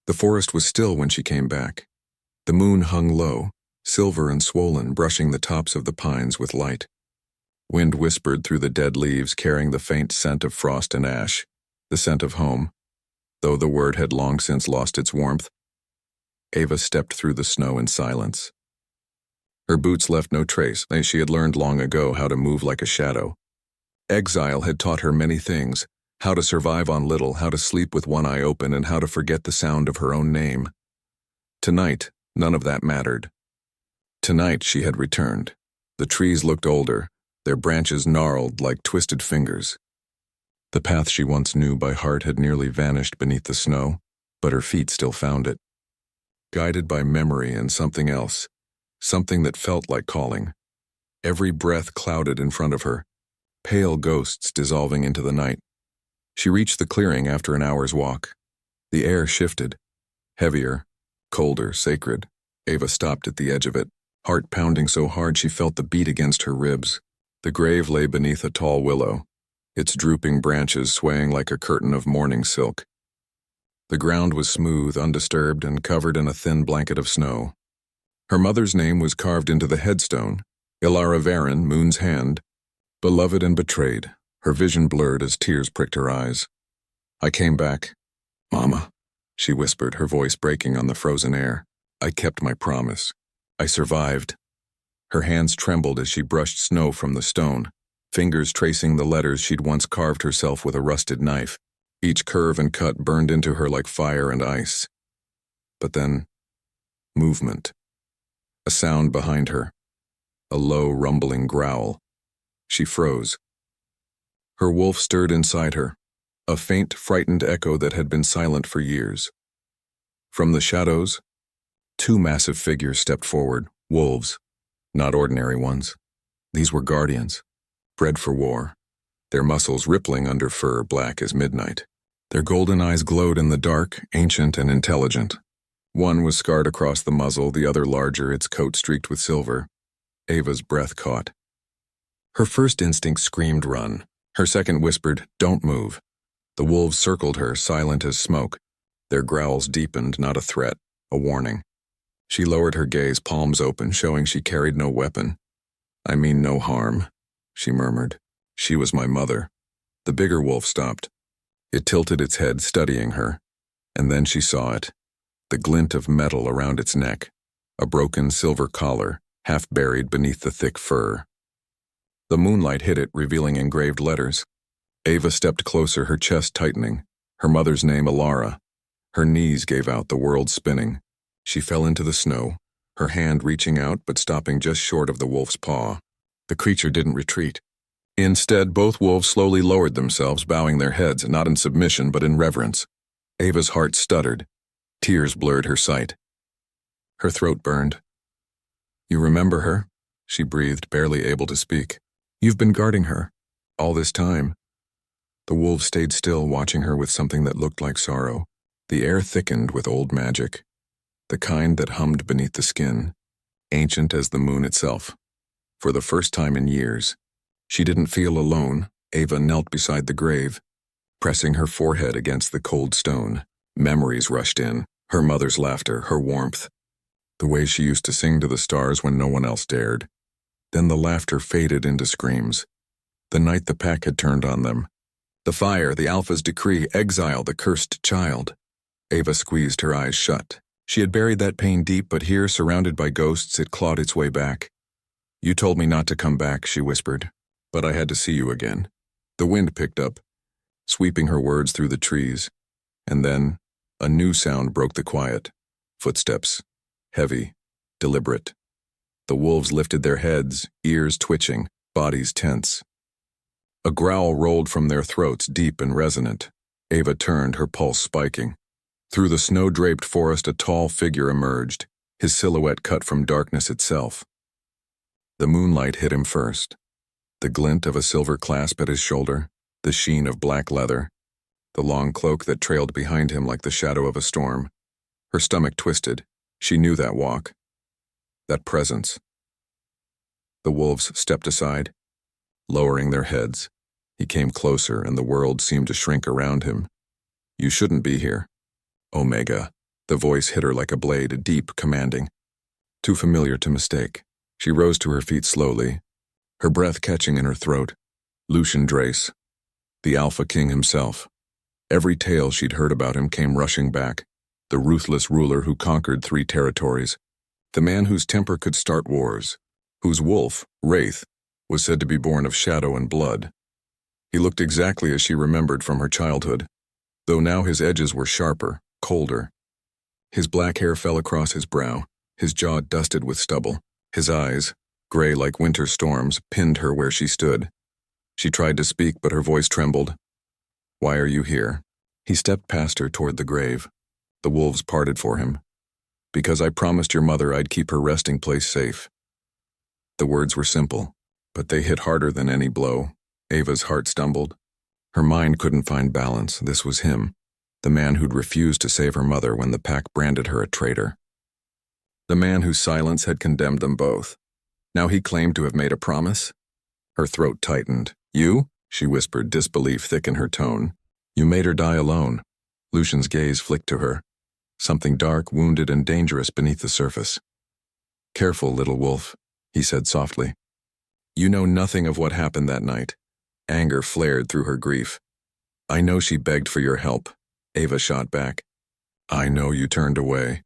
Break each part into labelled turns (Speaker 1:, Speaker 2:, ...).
Speaker 1: The forest was still when she came back. The moon hung low, silver and swollen, brushing the tops of the pines with light. Wind whispered through the dead leaves, carrying the faint scent of frost and ash, the scent of home, though the word had long since lost its warmth. Ava stepped through the snow in silence. Her boots left no trace, as she had learned long ago how to move like a shadow. Exile had taught her many things, how to survive on little, how to sleep with one eye open, and how to forget the sound of her own name. Tonight, none of that mattered. Tonight she had returned. The trees looked older, their branches gnarled like twisted fingers. The path she once knew by heart had nearly vanished beneath the snow, but her feet still found it. Guided by memory and something else, something that felt like calling. Every breath clouded in front of her, pale ghosts dissolving into the night. She reached the clearing after an hour's walk. The air shifted, heavier, colder, sacred. Ava stopped at the edge of it, heart pounding so hard she felt the beat against her ribs. The grave lay beneath a tall willow, its drooping branches swaying like a curtain of mourning silk. The ground was smooth, undisturbed, and covered in a thin blanket of snow. Her mother's name was carved into the headstone, Ilara Varen, Moon's hand, beloved and betrayed. Her vision blurred as tears pricked her eyes. I came back. Mama, she whispered, her voice breaking on the frozen air. I kept my promise. I survived. Her hands trembled as she brushed snow from the stone, fingers tracing the letters she'd once carved herself with a rusted knife. Each curve and cut burned into her like fire and ice. But then, movement. A sound behind her. A low, rumbling growl. She froze. Her wolf stirred inside her, a faint, frightened echo that had been silent for years. From the shadows, two massive figures stepped forward, wolves, not ordinary ones. These were guardians, bred for war, their muscles rippling under fur black as midnight. Their golden eyes glowed in the dark, ancient and intelligent. One was scarred across the muzzle, the other larger, its coat streaked with silver. Ava's breath caught. Her first instinct screamed, run. Her second whispered, don't move. The wolves circled her, silent as smoke. Their growls deepened, not a threat, a warning. She lowered her gaze, palms open, showing she carried no weapon. I mean no harm, she murmured. She was my mother. The bigger wolf stopped. It tilted its head, studying her. And then she saw it. The glint of metal around its neck. A broken silver collar, half buried beneath the thick fur. The moonlight hit it, revealing engraved letters. Ava stepped closer, her chest tightening. Her mother's name, Ilara. Her knees gave out, the world spinning. She fell into the snow, her hand reaching out but stopping just short of the wolf's paw. The creature didn't retreat. Instead, both wolves slowly lowered themselves, bowing their heads, not in submission but in reverence. Ava's heart stuttered. Tears blurred her sight. Her throat burned. You remember her? She breathed, barely able to speak. You've been guarding her, all this time. The wolves stayed still, watching her with something that looked like sorrow. The air thickened with old magic, the kind that hummed beneath the skin, ancient as the moon itself. For the first time in years, she didn't feel alone. Ava knelt beside the grave, pressing her forehead against the cold stone. Memories rushed in, her mother's laughter, her warmth, the way she used to sing to the stars when no one else dared. Then the laughter faded into screams. The night the pack had turned on them. The fire, the Alpha's decree, exile, the cursed child. Ava squeezed her eyes shut. She had buried that pain deep, but here, surrounded by ghosts, it clawed its way back. You told me not to come back, she whispered, but I had to see you again. The wind picked up, sweeping her words through the trees. And then, a new sound broke the quiet. Footsteps, heavy, deliberate. The wolves lifted their heads, ears twitching, bodies tense. A growl rolled from their throats, deep and resonant. Ava turned, her pulse spiking. Through the snow-draped forest, a tall figure emerged, his silhouette cut from darkness itself. The moonlight hit him first. The glint of a silver clasp at his shoulder, the sheen of black leather, the long cloak that trailed behind him like the shadow of a storm. Her stomach twisted. She knew that walk. That presence. The wolves stepped aside, lowering their heads. He came closer, and the world seemed to shrink around him. You shouldn't be here. Omega. The voice hit her like a blade, deep, commanding. Too familiar to mistake. She rose to her feet slowly, her breath catching in her throat. Lucien Drace, the Alpha King himself. Every tale she'd heard about him came rushing back. The ruthless ruler who conquered 3 territories. The man whose temper could start wars. Whose wolf, Wraith, was said to be born of shadow and blood. He looked exactly as she remembered from her childhood, though now his edges were sharper, colder. His black hair fell across his brow, his jaw dusted with stubble. His eyes, gray like winter storms, pinned her where she stood. She tried to speak, but her voice trembled. "Why are you here?" He stepped past her toward the grave. The wolves parted for him. "Because I promised your mother I'd keep her resting place safe." The words were simple, but they hit harder than any blow. Ava's heart stumbled. Her mind couldn't find balance. This was him, the man who'd refused to save her mother when the pack branded her a traitor. The man whose silence had condemned them both. Now he claimed to have made a promise? Her throat tightened. "You?" she whispered, disbelief thick in her tone. "You made her die alone." Lucien's gaze flicked to her. Something dark, wounded, and dangerous beneath the surface. "Careful, little wolf," he said softly. "You know nothing of what happened that night." Anger flared through her grief. "I know she begged for your help," Ava shot back. "I know you turned away."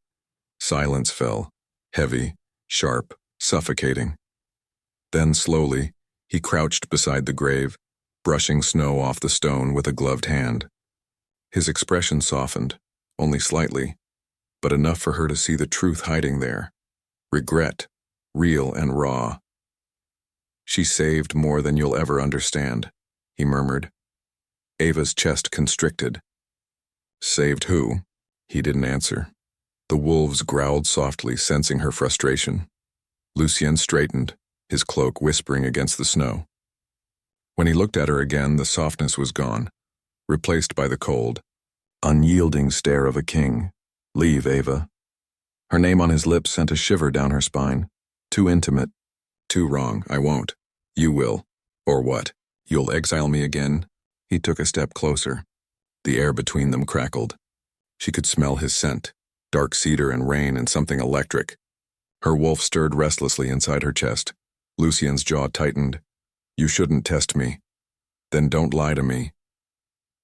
Speaker 1: Silence fell, heavy, sharp, suffocating. Then slowly, he crouched beside the grave, brushing snow off the stone with a gloved hand. His expression softened, only slightly, but enough for her to see the truth hiding there. Regret, real and raw. "She saved more than you'll ever understand," he murmured. Ava's chest constricted. "Saved who?" He didn't answer. The wolves growled softly, sensing her frustration. Lucien straightened, his cloak whispering against the snow. When he looked at her again, the softness was gone, replaced by the cold, unyielding stare of a king. "Leave, Ava." Her name on his lips sent a shiver down her spine. Too intimate. Too wrong. "I won't." "You will." "Or what? You'll exile me again?" He took a step closer. The air between them crackled. She could smell his scent, dark cedar and rain and something electric. Her wolf stirred restlessly inside her chest. Lucien's jaw tightened. "You shouldn't test me." "Then don't lie to me."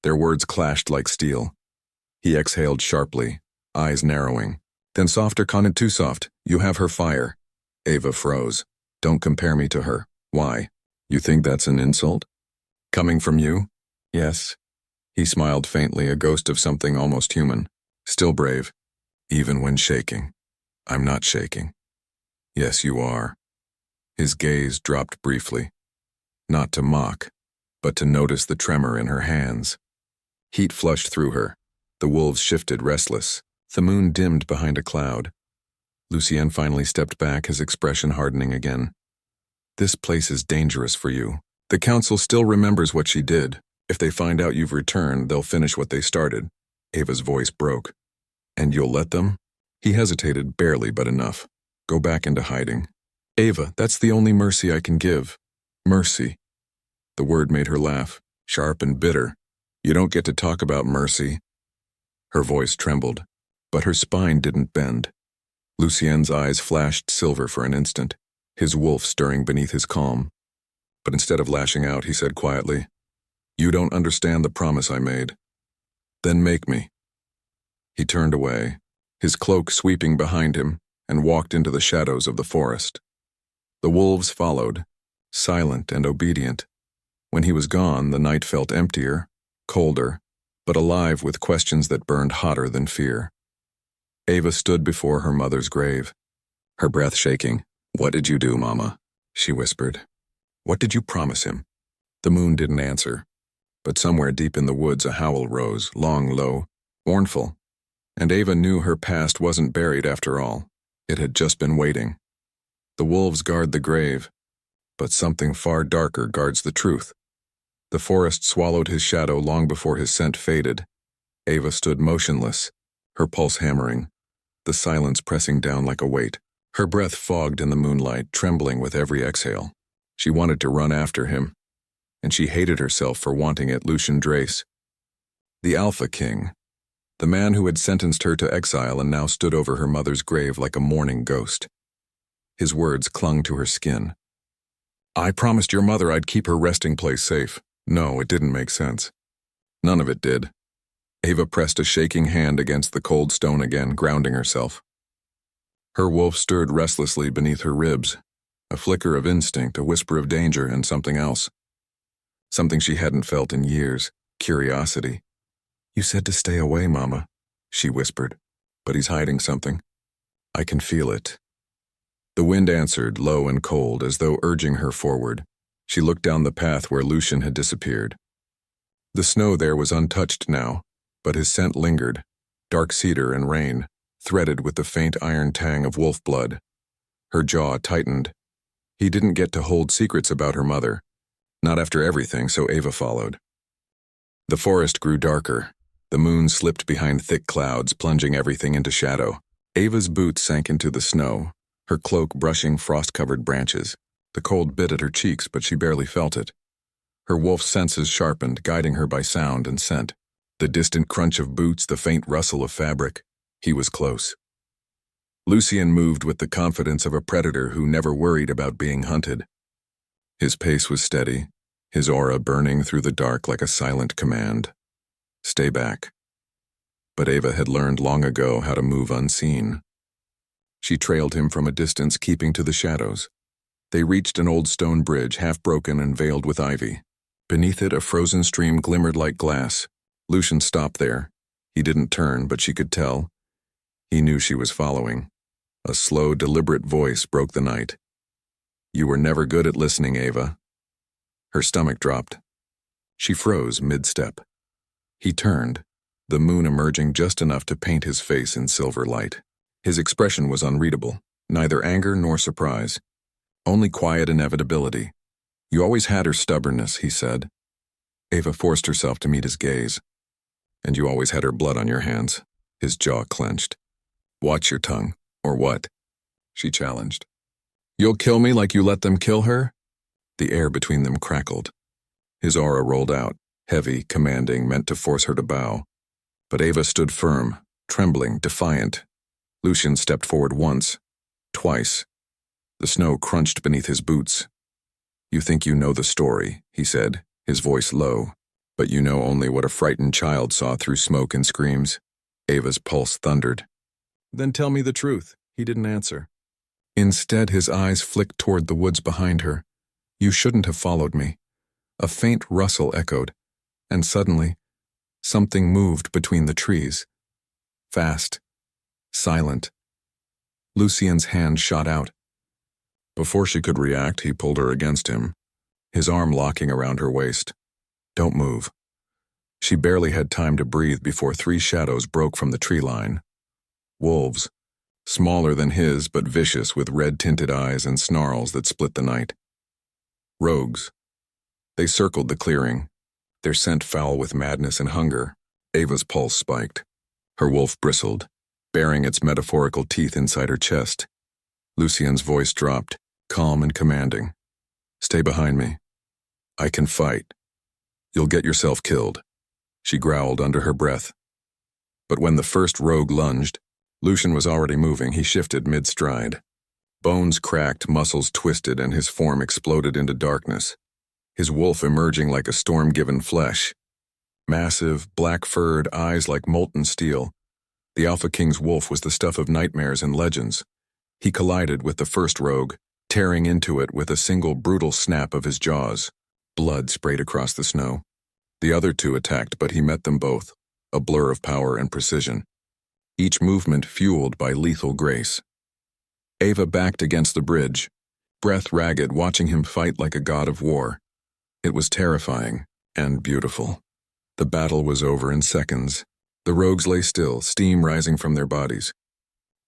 Speaker 1: Their words clashed like steel. He exhaled sharply, eyes narrowing. "Then softer, Conan, too soft. You have her fire." Ava froze. "Don't compare me to her." "Why? You think that's an insult?" "Coming from you?" "Yes." He smiled faintly, a ghost of something almost human. "Still brave." "Even when shaking." "I'm not shaking." "Yes, you are." His gaze dropped briefly. Not to mock, but to notice the tremor in her hands. Heat flushed through her. The wolves shifted, restless. The moon dimmed behind a cloud. Lucien finally stepped back, his expression hardening again. "This place is dangerous for you. The council still remembers what she did. If they find out you've returned, they'll finish what they started." Ava's voice broke. "And you'll let them?" He hesitated, barely, but enough. "Go back into hiding." "Ava, that's the only mercy I can give." "Mercy." The word made her laugh, sharp and bitter. "You don't get to talk about mercy." Her voice trembled, but her spine didn't bend. Lucien's eyes flashed silver for an instant, his wolf stirring beneath his calm. But instead of lashing out, he said quietly, "You don't understand the promise I made. Then make me." He turned away, his cloak sweeping behind him, and walked into the shadows of the forest. The wolves followed, silent and obedient. When he was gone, the night felt emptier, colder, but alive with questions that burned hotter than fear. Ava stood before her mother's grave, her breath shaking. "What did you do, Mama?" she whispered. "What did you promise him?" The moon didn't answer, but somewhere deep in the woods a howl rose, long, low, mournful. And Ava knew her past wasn't buried after all. It had just been waiting. The wolves guard the grave, but something far darker guards the truth. The forest swallowed his shadow long before his scent faded. Ava stood motionless, her pulse hammering, the silence pressing down like a weight. Her breath fogged in the moonlight, trembling with every exhale. She wanted to run after him, and she hated herself for wanting it. Lucien Drace, the Alpha King, The man who had sentenced her to exile and now stood over her mother's grave like a mourning ghost. His words clung to her skin. I promised your mother I'd keep her resting place safe. No, it didn't make sense. None of it did. Ava pressed a shaking hand against the cold stone again, grounding herself. Her wolf stirred restlessly beneath her ribs, a flicker of instinct, a whisper of danger, and something else. Something she hadn't felt in years, curiosity. You said to stay away, Mama, she whispered. But he's hiding something. I can feel it. The wind answered, low and cold, as though urging her forward. She looked down the path where Lucien had disappeared. The snow there was untouched now, but his scent lingered, dark cedar and rain, threaded with the faint iron tang of wolf blood. Her jaw tightened. He didn't get to hold secrets about her mother. Not after everything, so Ava followed. The forest grew darker. The moon slipped behind thick clouds, plunging everything into shadow. Ava's boots sank into the snow, her cloak brushing frost-covered branches. The cold bit at her cheeks, but she barely felt it. Her wolf's senses sharpened, guiding her by sound and scent. The distant crunch of boots, the faint rustle of fabric. He was close. Lucien moved with the confidence of a predator who never worried about being hunted. His pace was steady, his aura burning through the dark like a silent command. Stay back. But Ava had learned long ago how to move unseen. She trailed him from a distance, keeping to the shadows. They reached an old stone bridge, half broken and veiled with ivy. Beneath it, a frozen stream glimmered like glass. Lucien stopped there. He didn't turn, but she could tell. He knew she was following. A slow, deliberate voice broke the night. You were never good at listening, Ava. Her stomach dropped. She froze mid-step. He turned, the moon emerging just enough to paint his face in silver light. His expression was unreadable, neither anger nor surprise. Only quiet inevitability. You always had her stubbornness, he said. Ava forced herself to meet his gaze. And you always had her blood on your hands. His jaw clenched. Watch your tongue, or what? She challenged. You'll kill me like you let them kill her? The air between them crackled. His aura rolled out, heavy, commanding, meant to force her to bow. But Ava stood firm, trembling, defiant. Lucien stepped forward once, twice. The snow crunched beneath his boots. You think you know the story, he said, his voice low, but you know only what a frightened child saw through smoke and screams. Ava's pulse thundered. Then tell me the truth. He didn't answer. Instead, his eyes flicked toward the woods behind her. You shouldn't have followed me. A faint rustle echoed, and suddenly, something moved between the trees. Fast, silent. Lucien's hand shot out. Before she could react, he pulled her against him, his arm locking around her waist. Don't move. She barely had time to breathe before 3 shadows broke from the tree line. Wolves, smaller than his but vicious with red-tinted eyes and snarls that split the night. Rogues. They circled the clearing, their scent foul with madness and hunger. Ava's pulse spiked. Her wolf bristled, baring its metaphorical teeth inside her chest. Lucien's voice dropped, calm and commanding. Stay behind me. I can fight. You'll get yourself killed, she growled under her breath. But when the first rogue lunged, Lucien was already moving. He shifted mid-stride. Bones cracked, muscles twisted, and his form exploded into darkness. His wolf emerging like a storm-given flesh. Massive, black-furred, eyes like molten steel. The Alpha King's wolf was the stuff of nightmares and legends. He collided with the first rogue, tearing into it with a single brutal snap of his jaws. Blood sprayed across the snow. The other 2 attacked, but he met them both, a blur of power and precision. Each movement fueled by lethal grace. Ava backed against the bridge, breath ragged, watching him fight like a god of war. It was terrifying and beautiful. The battle was over in seconds. The rogues lay still, steam rising from their bodies.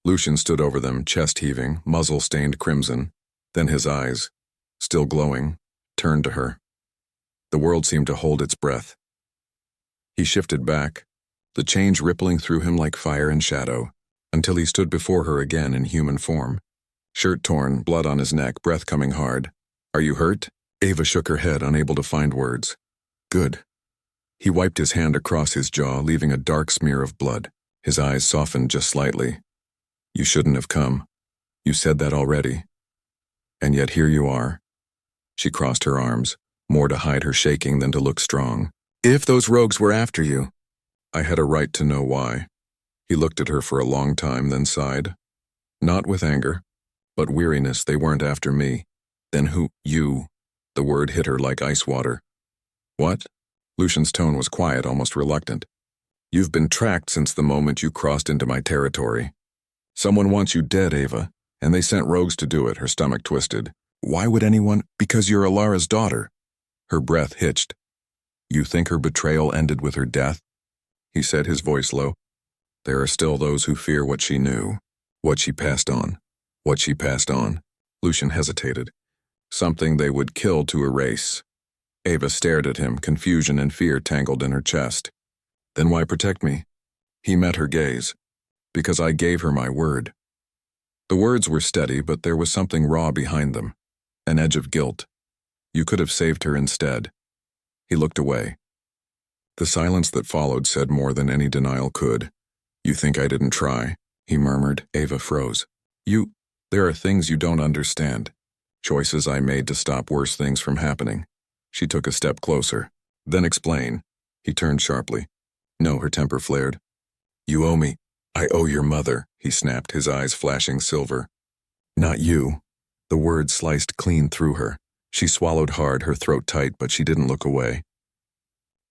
Speaker 1: Lucien stood over them, chest heaving, muzzle stained crimson. Then his eyes, still glowing, turned to her. The world seemed to hold its breath. He shifted back, the change rippling through him like fire and shadow, until he stood before her again in human form. Shirt torn, blood on his neck, breath coming hard. Are you hurt? Ava shook her head, unable to find words. Good. He wiped his hand across his jaw, leaving a dark smear of blood. His eyes softened just slightly. You shouldn't have come. You said that already. And yet here you are. She crossed her arms, more to hide her shaking than to look strong. If those rogues were after you, I had a right to know why. He looked at her for a long time, then sighed. Not with anger, but weariness. They weren't after me. Then who? You. The word hit her like ice water. What? Lucien's tone was quiet, almost reluctant. You've been tracked since the moment you crossed into my territory. Someone wants you dead, Ava, and they sent rogues to do it. Her stomach twisted. Why would anyone? Because you're Alara's daughter. Her breath hitched. You think her betrayal ended with her death? He said, his voice low. There are still those who fear what she knew, what she passed on. What she passed on. Lucien hesitated. Something they would kill to erase. Ava stared at him, confusion and fear tangled in her chest. Then why protect me? He met her gaze. Because I gave her my word. The words were steady, but there was something raw behind them. An edge of guilt. You could have saved her instead. He looked away. The silence that followed said more than any denial could. You think I didn't try? He murmured. Ava froze. There are things you don't understand. Choices I made to stop worse things from happening. She took a step closer. Then explain. He turned sharply. No, her temper flared. You owe me. I owe your mother, he snapped, his eyes flashing silver. Not you. The word sliced clean through her. She swallowed hard, her throat tight, but she didn't look away.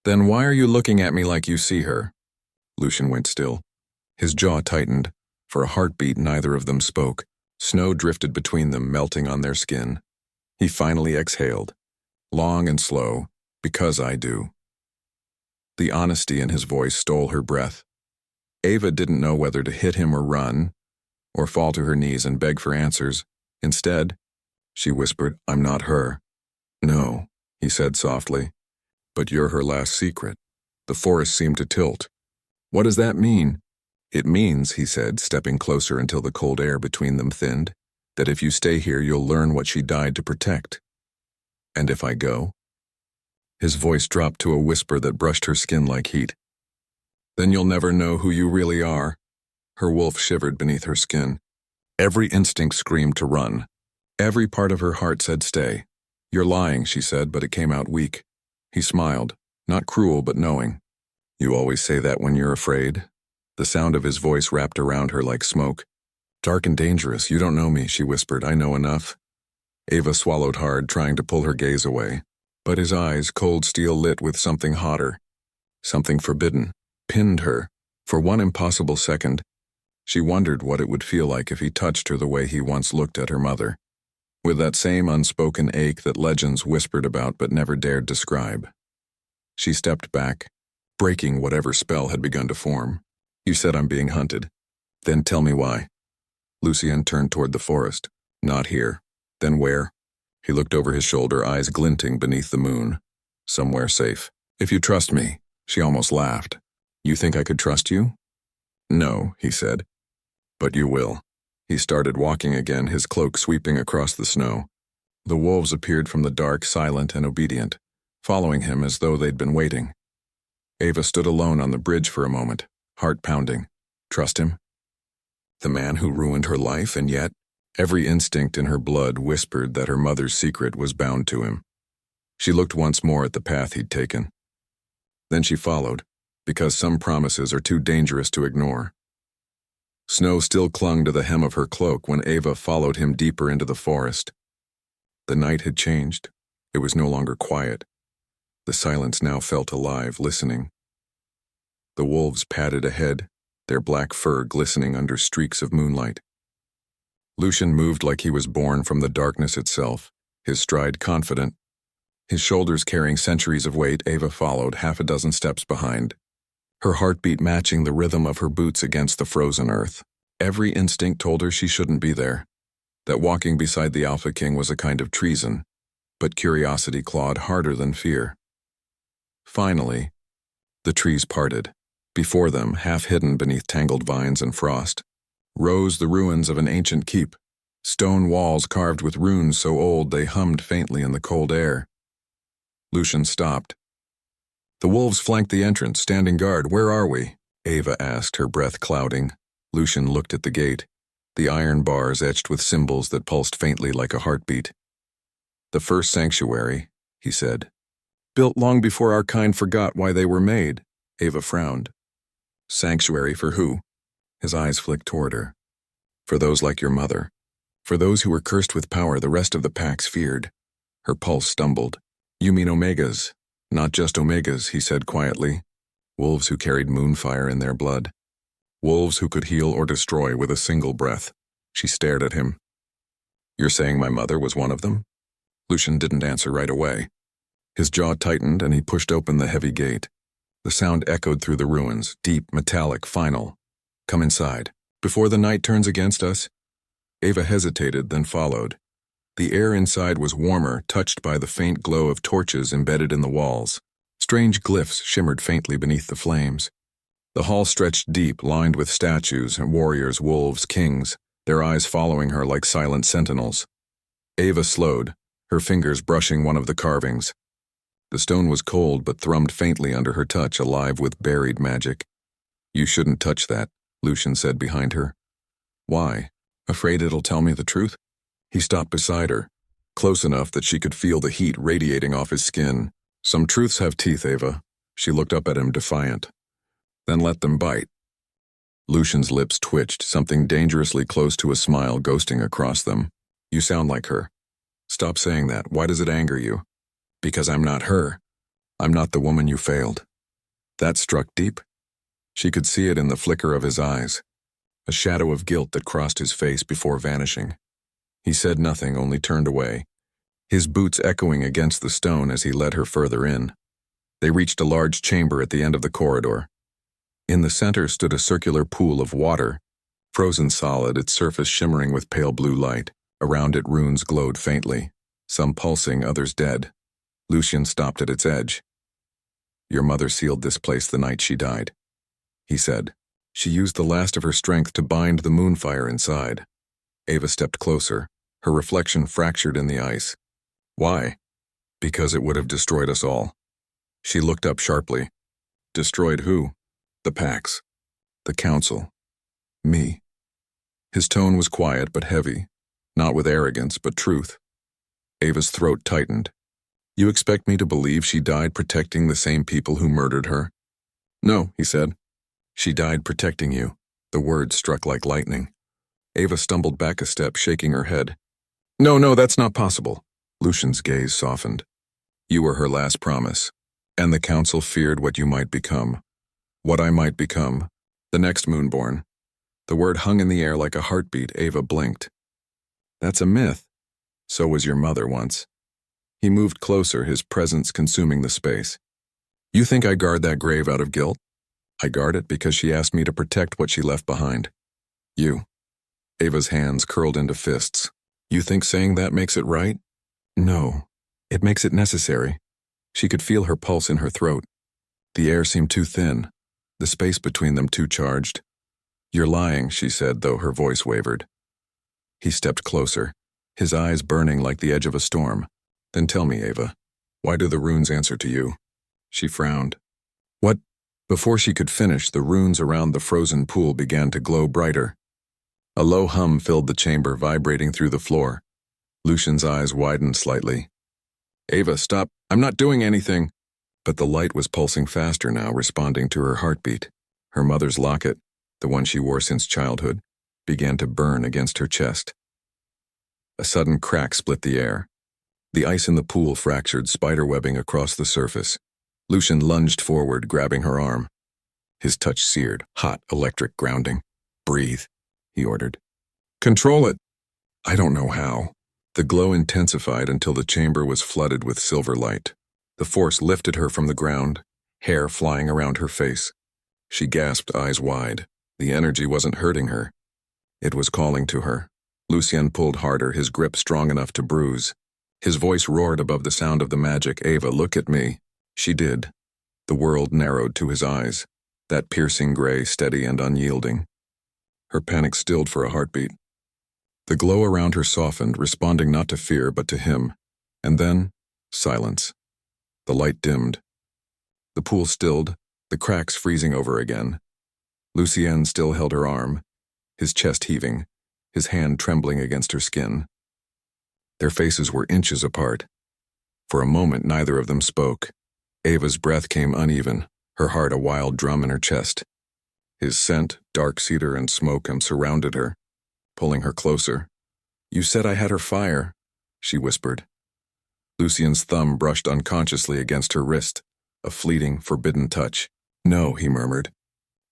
Speaker 1: Then why are you looking at me like you see her? Lucien went still. His jaw tightened. For a heartbeat, neither of them spoke. Snow drifted between them, melting on their skin. He finally exhaled. Long and slow, because I do. The honesty in his voice stole her breath. Ava didn't know whether to hit him or run, or fall to her knees and beg for answers. Instead, she whispered, I'm not her. No, he said softly. But you're her last secret. The forest seemed to tilt. What does that mean? It means, he said, stepping closer until the cold air between them thinned, that if you stay here, you'll learn what she died to protect. And if I go? His voice dropped to a whisper that brushed her skin like heat. Then you'll never know who you really are. Her wolf shivered beneath her skin. Every instinct screamed to run. Every part of her heart said stay. You're lying, she said, but it came out weak. He smiled, not cruel but knowing. You always say that when you're afraid. The sound of his voice wrapped around her like smoke. Dark and dangerous, you don't know me, she whispered. I know enough. Ava swallowed hard, trying to pull her gaze away. But his eyes, cold steel lit with something hotter. Something forbidden. Pinned her. For one impossible second, she wondered what it would feel like if he touched her the way he once looked at her mother. With that same unspoken ache that legends whispered about but never dared describe. She stepped back, breaking whatever spell had begun to form. You said I'm being hunted. Then tell me why. Lucien turned toward the forest. Not here. Then where? He looked over his shoulder, eyes glinting beneath the moon. Somewhere safe. If you trust me, she almost laughed. You think I could trust you? No, he said. But you will. He started walking again, his cloak sweeping across the snow. The wolves appeared from the dark, silent and obedient, following him as though they'd been waiting. Ava stood alone on the bridge for a moment, heart pounding. Trust him? The man who ruined her life, and yet, every instinct in her blood whispered that her mother's secret was bound to him. She looked once more at the path he'd taken. Then she followed, because some promises are too dangerous to ignore. Snow still clung to the hem of her cloak when Ava followed him deeper into the forest. The night had changed. It was no longer quiet. The silence now felt alive, listening. The wolves padded ahead, their black fur glistening under streaks of moonlight. Lucien moved like he was born from the darkness itself, his stride confident. His shoulders carrying centuries of weight, Ava followed, half a dozen steps behind. Her heartbeat matching the rhythm of her boots against the frozen earth. Every instinct told her she shouldn't be there, that walking beside the Alpha King was a kind of treason, but curiosity clawed harder than fear. Finally, the trees parted. Before them, half hidden beneath tangled vines and frost, rose the ruins of an ancient keep, stone walls carved with runes so old they hummed faintly in the cold air. Lucien stopped. The wolves flanked the entrance, standing guard. Where are we? Ava asked, her breath clouding. Lucien looked at the gate, the iron bars etched with symbols that pulsed faintly like a heartbeat. The first sanctuary, he said. Built long before our kind forgot why they were made. Ava frowned. Sanctuary for who? His eyes flicked toward her. For those like your mother. For those who were cursed with power the rest of the packs feared. Her pulse stumbled. You mean Omegas? Not just Omegas, he said quietly. Wolves who carried moonfire in their blood. Wolves who could heal or destroy with a single breath. She stared at him. You're saying my mother was one of them? Lucien didn't answer right away. His jaw tightened and he pushed open the heavy gate. The sound echoed through the ruins, deep, metallic, final. Come inside. Before the night turns against us? Ava hesitated, then followed. The air inside was warmer, touched by the faint glow of torches embedded in the walls. Strange glyphs shimmered faintly beneath the flames. The hall stretched deep, lined with statues, warriors, wolves, kings, their eyes following her like silent sentinels. Ava slowed, her fingers brushing one of the carvings. The stone was cold but thrummed faintly under her touch, alive with buried magic. You shouldn't touch that, Lucien said behind her. Why? Afraid it'll tell me the truth? He stopped beside her, close enough that she could feel the heat radiating off his skin. Some truths have teeth, Ava. She looked up at him, defiant. Then let them bite. Lucien's lips twitched, something dangerously close to a smile ghosting across them. You sound like her. Stop saying that. Why does it anger you? Because I'm not her. I'm not the woman you failed. That struck deep. She could see it in the flicker of his eyes, a shadow of guilt that crossed his face before vanishing. He said nothing, only turned away, his boots echoing against the stone as he led her further in. They reached a large chamber at the end of the corridor. In the center stood a circular pool of water, frozen solid, its surface shimmering with pale blue light. Around it runes glowed faintly, some pulsing, others dead. Lucien stopped at its edge. Your mother sealed this place the night she died, he said. She used the last of her strength to bind the moonfire inside. Ava stepped closer, her reflection fractured in the ice. Why? Because it would have destroyed us all. She looked up sharply. Destroyed who? The packs. The council. Me. His tone was quiet but heavy, not with arrogance but truth. Ava's throat tightened. You expect me to believe she died protecting the same people who murdered her? No, he said. She died protecting you. The words struck like lightning. Ava stumbled back a step, shaking her head. No, that's not possible. Lucien's gaze softened. You were her last promise, and the council feared what you might become. What I might become. The next Moonborn. The word hung in the air like a heartbeat. Ava blinked. That's a myth. So was your mother once. He moved closer, his presence consuming the space. You think I guard that grave out of guilt? I guard it because she asked me to protect what she left behind. You. Ava's hands curled into fists. You think saying that makes it right? No. It makes it necessary. She could feel her pulse in her throat. The air seemed too thin, the space between them too charged. You're lying, she said, though her voice wavered. He stepped closer, his eyes burning like the edge of a storm. Then tell me, Ava, why do the runes answer to you? She frowned. What? Before she could finish, the runes around the frozen pool began to glow brighter. A low hum filled the chamber, vibrating through the floor. Lucien's eyes widened slightly. Ava, stop. I'm not doing anything. But the light was pulsing faster now, responding to her heartbeat. Her mother's locket, the one she wore since childhood, began to burn against her chest. A sudden crack split the air. The ice in the pool fractured, spiderwebbing across the surface. Lucien lunged forward, grabbing her arm. His touch seared, hot, electric grounding. Breathe, he ordered. Control it. I don't know how. The glow intensified until the chamber was flooded with silver light. The force lifted her from the ground, hair flying around her face. She gasped, eyes wide. The energy wasn't hurting her. It was calling to her. Lucien pulled harder, his grip strong enough to bruise. His voice roared above the sound of the magic. Ava, look at me. She did. The world narrowed to his eyes, that piercing gray, steady and unyielding. Her panic stilled for a heartbeat. The glow around her softened, responding not to fear but to him. And then, silence. The light dimmed. The pool stilled, the cracks freezing over again. Lucien still held her arm, his chest heaving, his hand trembling against her skin. Their faces were inches apart. For a moment, neither of them spoke. Ava's breath came uneven, her heart a wild drum in her chest. His scent, dark cedar and smoke, surrounded her, pulling her closer. "You said I had her fire," she whispered. Lucien's thumb brushed unconsciously against her wrist, a fleeting, forbidden touch. "No," he murmured.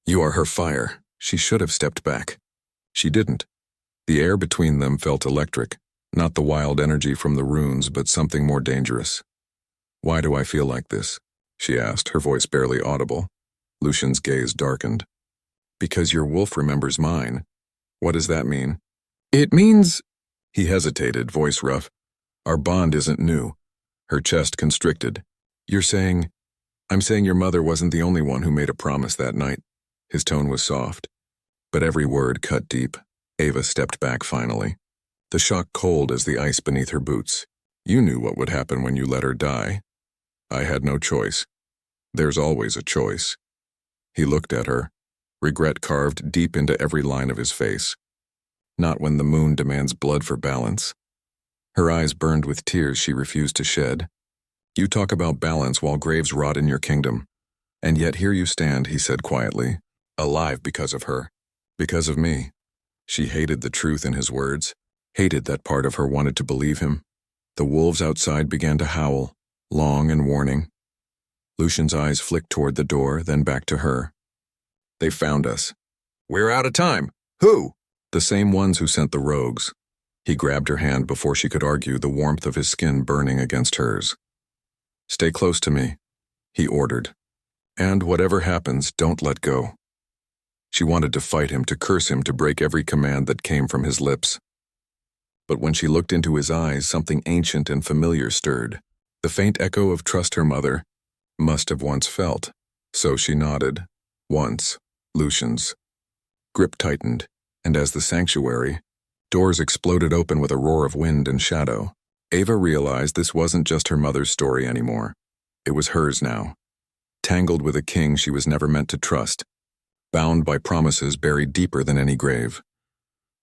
Speaker 1: "You are her fire." She should have stepped back. She didn't. The air between them felt electric, not the wild energy from the runes, but something more dangerous. "Why do I feel like this?" she asked, her voice barely audible. Lucien's gaze darkened. "Because your wolf remembers mine." "What does that mean?" "It means—" He hesitated, voice rough. "Our bond isn't new." Her chest constricted. "You're saying—" "I'm saying your mother wasn't the only one who made a promise that night." His tone was soft, but every word cut deep. Ava stepped back finally, the shock cold as the ice beneath her boots. "You knew what would happen when you let her die." "I had no choice." "There's always a choice." He looked at her, regret carved deep into every line of his face. "Not when the moon demands blood for balance." Her eyes burned with tears she refused to shed. "You talk about balance while graves rot in your kingdom. And yet here you stand," he said quietly, "alive because of her. Because of me." She hated the truth in his words, hated that part of her wanted to believe him. The wolves outside began to howl, long and warning. Lucien's eyes flicked toward the door, then back to her. "They found us." "We're out of time." "Who?" "The same ones who sent the rogues." He grabbed her hand before she could argue, the warmth of his skin burning against hers. "Stay close to me," he ordered. "And whatever happens, don't let go." She wanted to fight him, to curse him, to break every command that came from his lips. But when she looked into his eyes, something ancient and familiar stirred. The faint echo of trust her mother must have once felt. So she nodded. Once, Lucien's. Grip tightened, and as the sanctuary, doors exploded open with a roar of wind and shadow. Ava realized this wasn't just her mother's story anymore. It was hers now. Tangled with a king she was never meant to trust. Bound by promises buried deeper than any grave.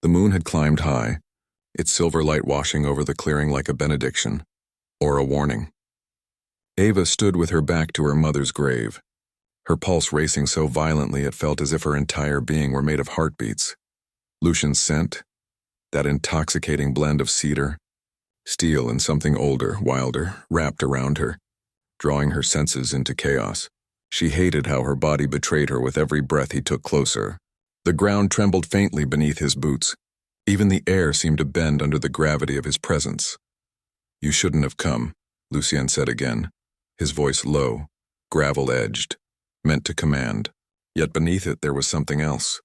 Speaker 1: The moon had climbed high, its silver light washing over the clearing like a benediction, or a warning. Ava stood with her back to her mother's grave, her pulse racing so violently it felt as if her entire being were made of heartbeats. Lucien's scent, that intoxicating blend of cedar, steel and something older, wilder, wrapped around her, drawing her senses into chaos. She hated how her body betrayed her with every breath he took closer. The ground trembled faintly beneath his boots. Even the air seemed to bend under the gravity of his presence. "You shouldn't have come," Lucien said again, his voice low, gravel-edged, meant to command. Yet beneath it there was something else.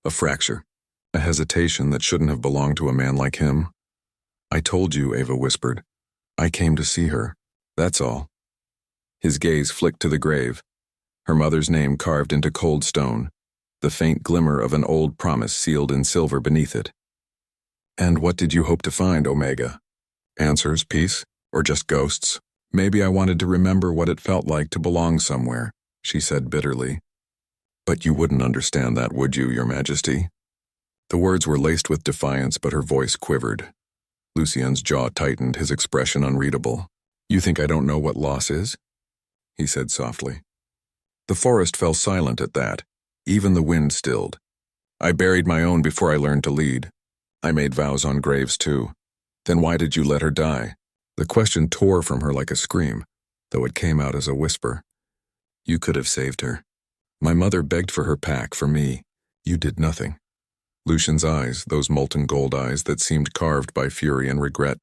Speaker 1: A fracture, a hesitation that shouldn't have belonged to a man like him. "I told you," Ava whispered. "I came to see her. That's all." His gaze flicked to the grave, her mother's name carved into cold stone, the faint glimmer of an old promise sealed in silver beneath it. "And what did you hope to find, Omega? Answers, peace, or just ghosts?" "Maybe I wanted to remember what it felt like to belong somewhere," she said bitterly. "But you wouldn't understand that, would you, Your Majesty?" The words were laced with defiance, but her voice quivered. Lucien's jaw tightened, his expression unreadable. "You think I don't know what loss is?" he said softly. The forest fell silent at that. Even the wind stilled. "I buried my own before I learned to lead. I made vows on graves too. Then why did you let her die?" The question tore from her like a scream, though it came out as a whisper. "You could have saved her. My mother begged for her pack, for me. You did nothing." Lucien's eyes, those molten gold eyes that seemed carved by fury and regret,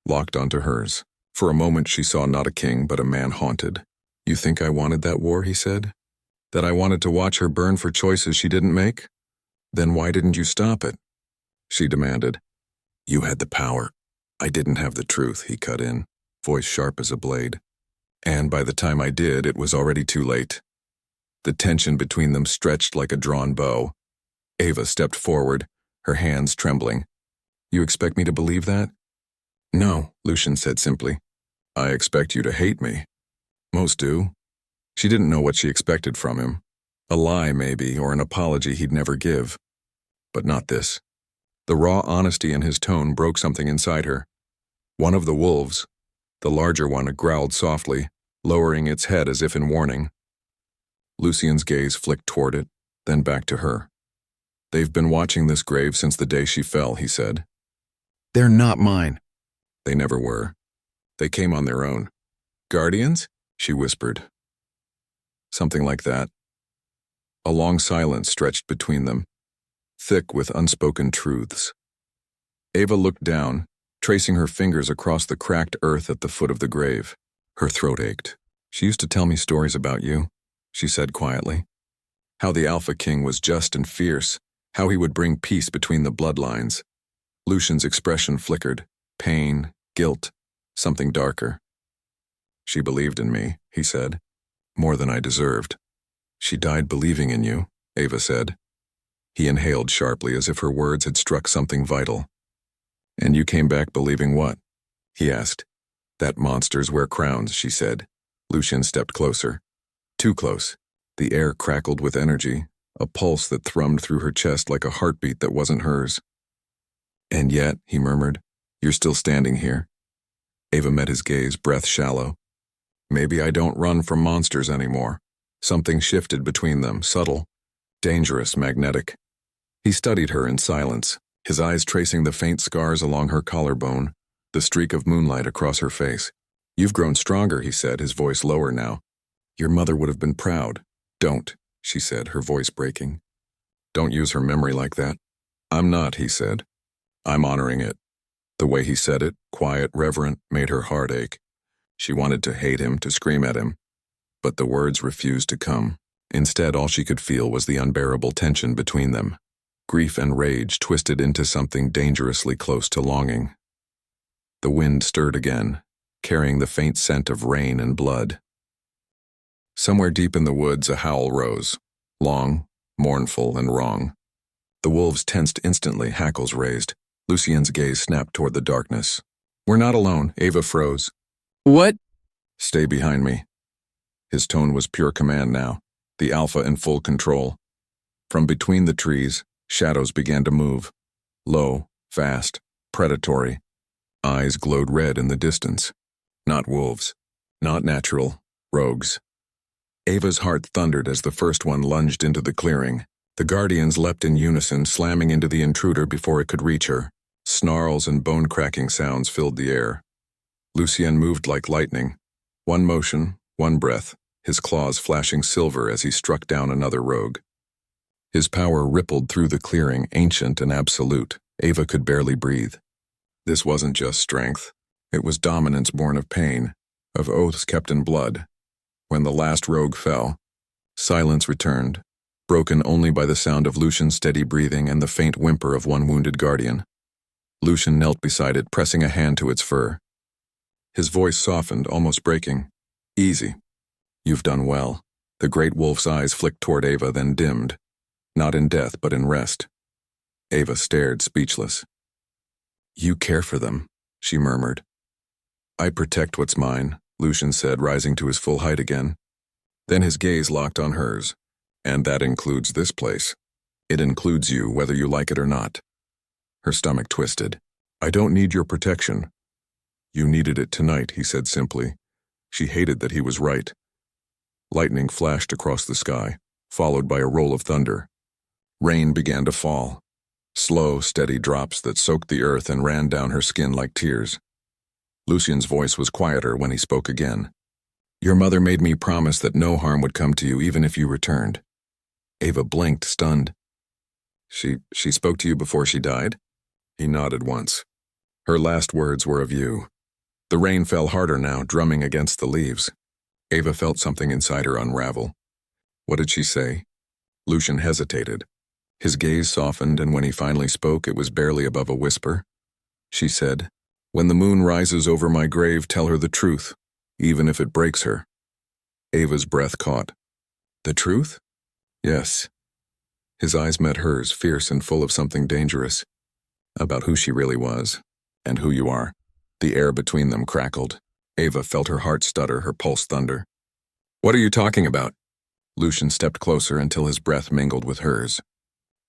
Speaker 1: locked onto hers. For a moment she saw not a king, but a man haunted. "You think I wanted that war," he said? "That I wanted to watch her burn for choices she didn't make? Then why didn't you stop it?" she demanded. "You had the power. I didn't have the truth," he cut in, voice sharp as a blade. "And by the time I did, it was already too late." The tension between them stretched like a drawn bow. Ava stepped forward, her hands trembling. "You expect me to believe that?" "No," Lucien said simply. "I expect you to hate me." "Most do." She didn't know what she expected from him. A lie, maybe, or an apology he'd never give. But not this. The raw honesty in his tone broke something inside her. One of the wolves, the larger one, growled softly, lowering its head as if in warning. Lucien's gaze flicked toward it, then back to her. "They've been watching this grave since the day she fell," he said. "They're not mine." "They never were. They came on their own." "Guardians?" she whispered. Something like that. A long silence stretched between them, thick with unspoken truths. Ava looked down, tracing her fingers across the cracked earth at the foot of the grave. Her throat ached. "She used to tell me stories about you," she said quietly. "How the Alpha King was just and fierce, how he would bring peace between the bloodlines." Lucien's expression flickered. Pain, guilt, something darker. "She believed in me," he said. "More than I deserved." "She died believing in you," Ava said. He inhaled sharply as if her words had struck something vital. "And you came back believing what?" he asked. "That monsters wear crowns," she said. Lucien stepped closer. Too close. The air crackled with energy, a pulse that thrummed through her chest like a heartbeat that wasn't hers. "And yet," he murmured, "you're still standing here." Ava met his gaze, breath shallow. "Maybe I don't run from monsters anymore." Something shifted between them, subtle, dangerous, magnetic. He studied her in silence, his eyes tracing the faint scars along her collarbone, the streak of moonlight across her face. "You've grown stronger," he said, his voice lower now. "Your mother would have been proud." "Don't," she said, her voice breaking. "Don't use her memory like that." "I'm not," he said. "I'm honoring it." The way he said it, quiet, reverent, made her heart ache. She wanted to hate him, to scream at him. But the words refused to come. Instead, all she could feel was the unbearable tension between them. Grief and rage twisted into something dangerously close to longing. The wind stirred again, carrying the faint scent of rain and blood. Somewhere deep in the woods, a howl rose, long, mournful, and wrong. The wolves tensed instantly, hackles raised. Lucien's gaze snapped toward the darkness. "We're not alone," Ava froze.
Speaker 2: "What?"
Speaker 1: "Stay behind me." His tone was pure command now, the Alpha in full control. From between the trees, shadows began to move. Low, fast, predatory. Eyes glowed red in the distance. Not wolves. Not natural. Rogues. Ava's heart thundered as the first one lunged into the clearing. The guardians leapt in unison, slamming into the intruder before it could reach her. Snarls and bone-cracking sounds filled the air. Lucien moved like lightning. One motion, one breath, his claws flashing silver as he struck down another rogue. His power rippled through the clearing, ancient and absolute. Ava could barely breathe. This wasn't just strength. It was dominance born of pain, of oaths kept in blood. When the last rogue fell, silence returned, broken only by the sound of Lucien's steady breathing and the faint whimper of one wounded guardian. Lucien knelt beside it, pressing a hand to its fur. His voice softened, almost breaking. "Easy. You've done well." The great wolf's eyes flicked toward Ava, then dimmed. Not in death, but in rest. Ava stared, speechless. "You care for them," she murmured. "I protect what's mine," Lucien said, rising to his full height again. Then his gaze locked on hers. "And that includes this place. It includes you, whether you like it or not." Her stomach twisted. "I don't need your protection." "You needed it tonight," he said simply. She hated that he was right. Lightning flashed across the sky, followed by a roll of thunder. Rain began to fall. Slow, steady drops that soaked the earth and ran down her skin like tears. Lucien's voice was quieter when he spoke again. "Your mother made me promise that no harm would come to you even if you returned." Ava blinked, stunned. She spoke to you before she died?" He nodded once. "Her last words were of you." The rain fell harder now, drumming against the leaves. Ava felt something inside her unravel. "What did she say?" Lucien hesitated. His gaze softened, and when he finally spoke, it was barely above a whisper. She said, "When the moon rises over my grave, tell her the truth, even if it breaks her." Ava's breath caught. "The truth?" "Yes." His eyes met hers, fierce and full of something dangerous. "About who she really was, and who you are." The air between them crackled. Ava felt her heart stutter, her pulse thunder. What are you talking about? Lucien stepped closer until his breath mingled with hers.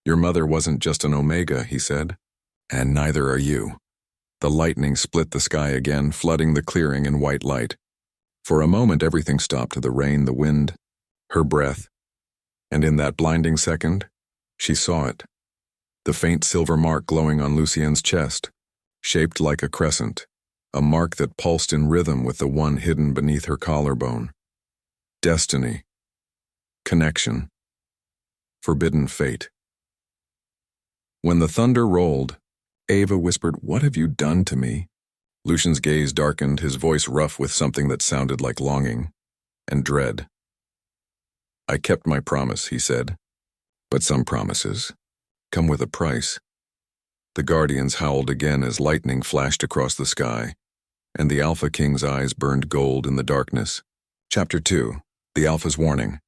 Speaker 1: Your mother wasn't just an Omega, he said. And neither are you. The lightning split the sky again, flooding the clearing in white light. For a moment everything stopped, the rain, the wind, her breath. And in that blinding second, she saw it. The faint silver mark glowing on Lucien's chest, shaped like a crescent, a mark that pulsed in rhythm with the one hidden beneath her collarbone. Destiny. Connection. Forbidden fate. When the thunder rolled, Ava whispered, "What have you done to me?" Lucien's gaze darkened, his voice rough with something that sounded like longing and dread. "I kept my promise," he said. "But some promises come with a price." The guardians howled again as lightning flashed across the sky, and the Alpha King's eyes burned gold in the darkness. Chapter 2. The Alpha's Warning.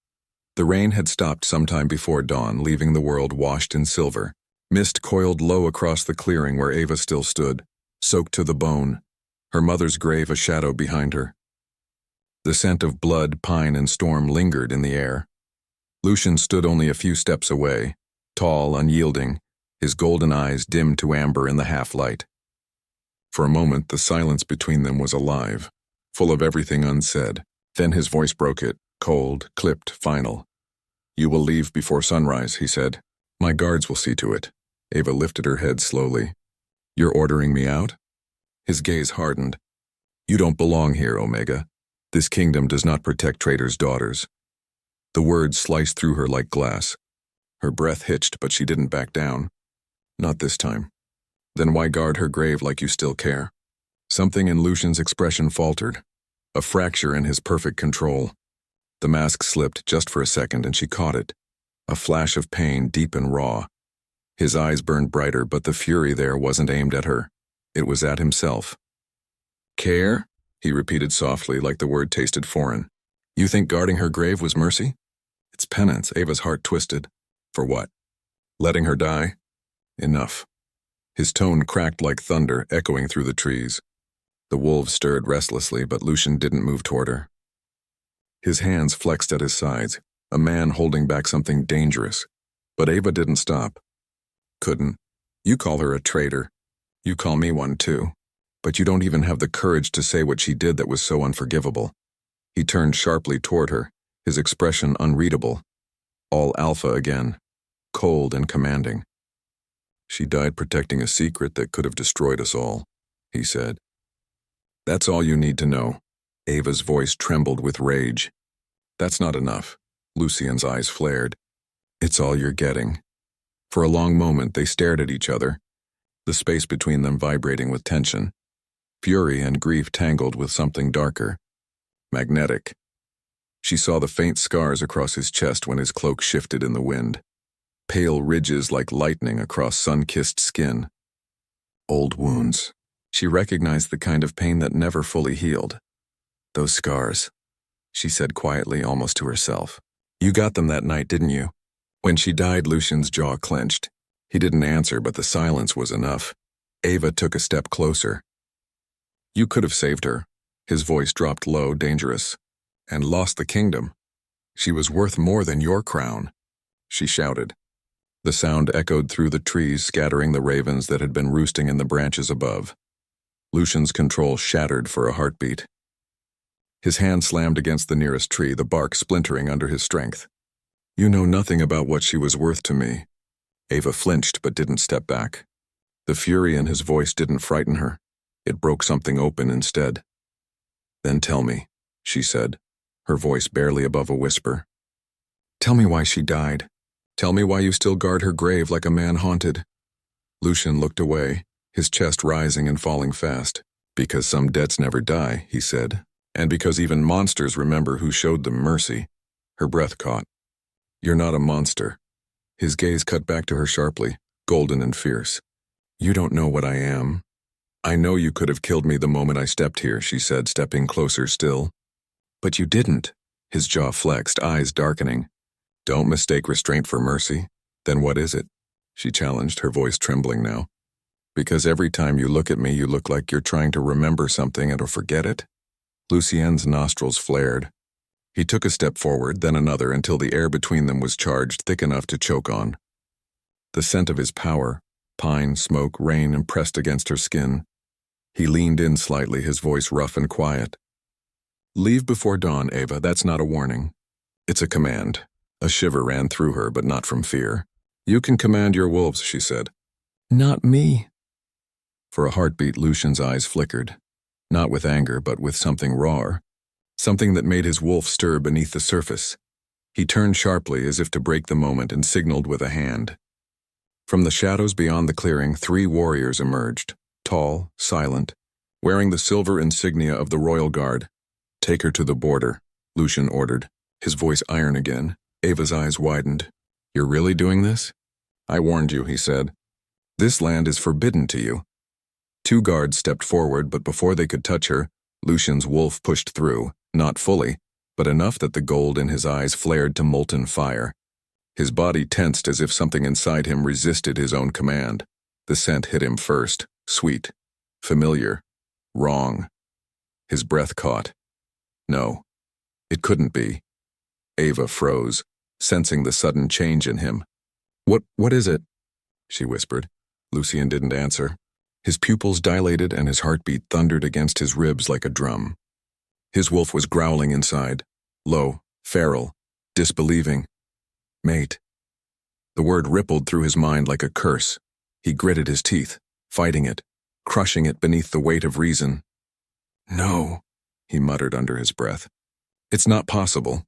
Speaker 1: The rain had stopped sometime before dawn, leaving the world washed in silver. Mist coiled low across the clearing where Ava still stood, soaked to the bone, her mother's grave a shadow behind her. The scent of blood, pine, and storm lingered in the air. Lucien stood only a few steps away, tall, unyielding, his golden eyes dimmed to amber in the half-light. For a moment, the silence between them was alive, full of everything unsaid. Then his voice broke it, cold, clipped, final. "You will leave before sunrise," he said. "My guards will see to it." Ava lifted her head slowly. "You're ordering me out?" His gaze hardened. "You don't belong here, Omega. This kingdom does not protect traitors' daughters." The words sliced through her like glass. Her breath hitched, but she didn't back down. "Not this time." "Then why guard her grave like you still care?" Something in Lucien's expression faltered, a fracture in his perfect control. The mask slipped just for a second and she caught it, a flash of pain deep and raw. His eyes burned brighter, but the fury there wasn't aimed at her. It was at himself. "Care?" he repeated softly, like the word tasted foreign. "You think guarding her grave was mercy?" "It's penance." Ava's heart twisted. "For what? Letting her die?" "Enough." His tone cracked like thunder, echoing through the trees. The wolves stirred restlessly, but Lucien didn't move toward her. His hands flexed at his sides, a man holding back something dangerous. But Ava didn't stop. "Couldn't. You call her a traitor. You call me one too. But you don't even have the courage to say what she did that was so unforgivable." He turned sharply toward her, his expression unreadable. All alpha again, cold and commanding. "She died protecting a secret that could have destroyed us all," he said. "That's all you need to know." Ava's voice trembled with rage. "That's not enough." Lucien's eyes flared. "It's all you're getting." For a long moment they stared at each other, the space between them vibrating with tension. Fury and grief tangled with something darker, magnetic. She saw the faint scars across his chest when his cloak shifted in the wind, pale ridges like lightning across sun-kissed skin. Old wounds. She recognized the kind of pain that never fully healed. "Those scars," she said quietly, almost to herself. "You got them that night, didn't you?" When she died, Lucien's jaw clenched. He didn't answer, but the silence was enough. Ava took a step closer. "You could have saved her." His voice dropped low, dangerous. "And lost the kingdom. She was worth more than your crown," she shouted. The sound echoed through the trees, scattering the ravens that had been roosting in the branches above. Lucien's control shattered for a heartbeat. His hand slammed against the nearest tree, the bark splintering under his strength. "You know nothing about what she was worth to me." Ava flinched but didn't step back. The fury in his voice didn't frighten her. It broke something open instead. "Then tell me," she said, her voice barely above a whisper. "Tell me why she died. Tell me why you still guard her grave like a man haunted." Lucien looked away, his chest rising and falling fast. "Because some debts never die," he said, "and because even monsters remember who showed them mercy." Her breath caught. "You're not a monster." His gaze cut back to her sharply, golden and fierce. "You don't know what I am." "I know you could have killed me the moment I stepped here," she said, stepping closer still. "But you didn't." His jaw flexed, eyes darkening. "Don't mistake restraint for mercy." "Then what is it?" she challenged, her voice trembling now. "Because every time you look at me, you look like you're trying to remember something and or forget it?" Lucien's nostrils flared. He took a step forward, then another, until the air between them was charged thick enough to choke on. The scent of his power, pine, smoke, rain, impressed against her skin. He leaned in slightly, his voice rough and quiet. "Leave before dawn, Ava. That's not a warning. It's a command." A shiver ran through her, but not from fear. "You can command your wolves," she said. "Not me." For a heartbeat, Lucien's eyes flickered. Not with anger, but with something rawer. Something that made his wolf stir beneath the surface. He turned sharply, as if to break the moment, and signaled with a hand. From the shadows beyond the clearing, 3 warriors emerged, tall, silent, wearing the silver insignia of the royal guard. "Take her to the border," Lucien ordered, his voice iron again. Ava's eyes widened. "You're really doing this?" "I warned you," he said. "This land is forbidden to you." 2 guards stepped forward, but before they could touch her, Lucien's wolf pushed through, not fully, but enough that the gold in his eyes flared to molten fire. His body tensed as if something inside him resisted his own command. The scent hit him first, sweet, familiar, wrong. His breath caught. No, it couldn't be. Ava froze, sensing the sudden change in him. What is it?" she whispered. Lucien didn't answer. His pupils dilated and his heartbeat thundered against his ribs like a drum. His wolf was growling inside, low, feral, disbelieving. "Mate." The word rippled through his mind like a curse. He gritted his teeth, fighting it, crushing it beneath the weight of reason. "No," he muttered under his breath. "It's not possible."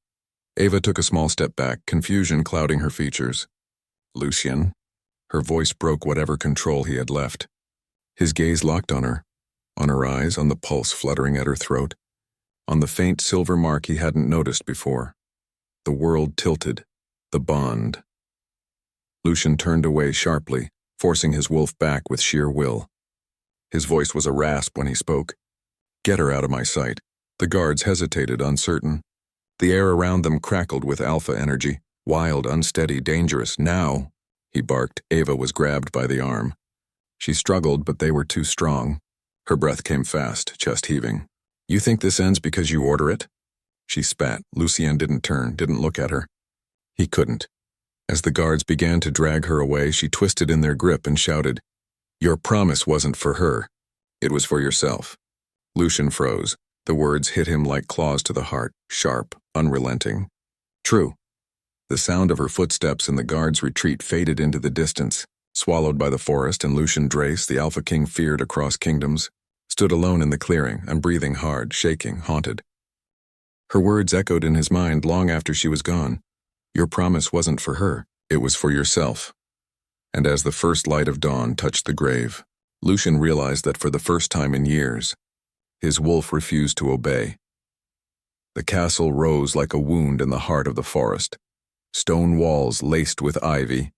Speaker 1: Ava took a small step back, confusion clouding her features. "Lucien?" Her voice broke whatever control he had left. His gaze locked on her eyes, on the pulse fluttering at her throat, on the faint silver mark he hadn't noticed before. The world tilted, the bond. Lucien turned away sharply, forcing his wolf back with sheer will. His voice was a rasp when he spoke. "Get her out of my sight." The guards hesitated, uncertain. The air around them crackled with alpha energy, wild, unsteady, dangerous. "Now," he barked. Ava was grabbed by the arm. She struggled, but they were too strong. Her breath came fast, chest heaving. "You think this ends because you order it?" She spat. Lucien didn't turn, didn't look at her. He couldn't. As the guards began to drag her away, she twisted in their grip and shouted, "Your promise wasn't for her. It was for yourself." Lucien froze. The words hit him like claws to the heart, sharp, unrelenting. True. The sound of her footsteps in the guards' retreat faded into the distance, swallowed by the forest, and Lucien Drace, the Alpha King feared across kingdoms, stood alone in the clearing and breathing hard, shaking, haunted. Her words echoed in his mind long after she was gone. Your promise wasn't for her, it was for yourself. And as the first light of dawn touched the grave, Lucien realized that for the first time in years, his wolf refused to obey. The castle rose like a wound in the heart of the forest, stone walls laced with ivy,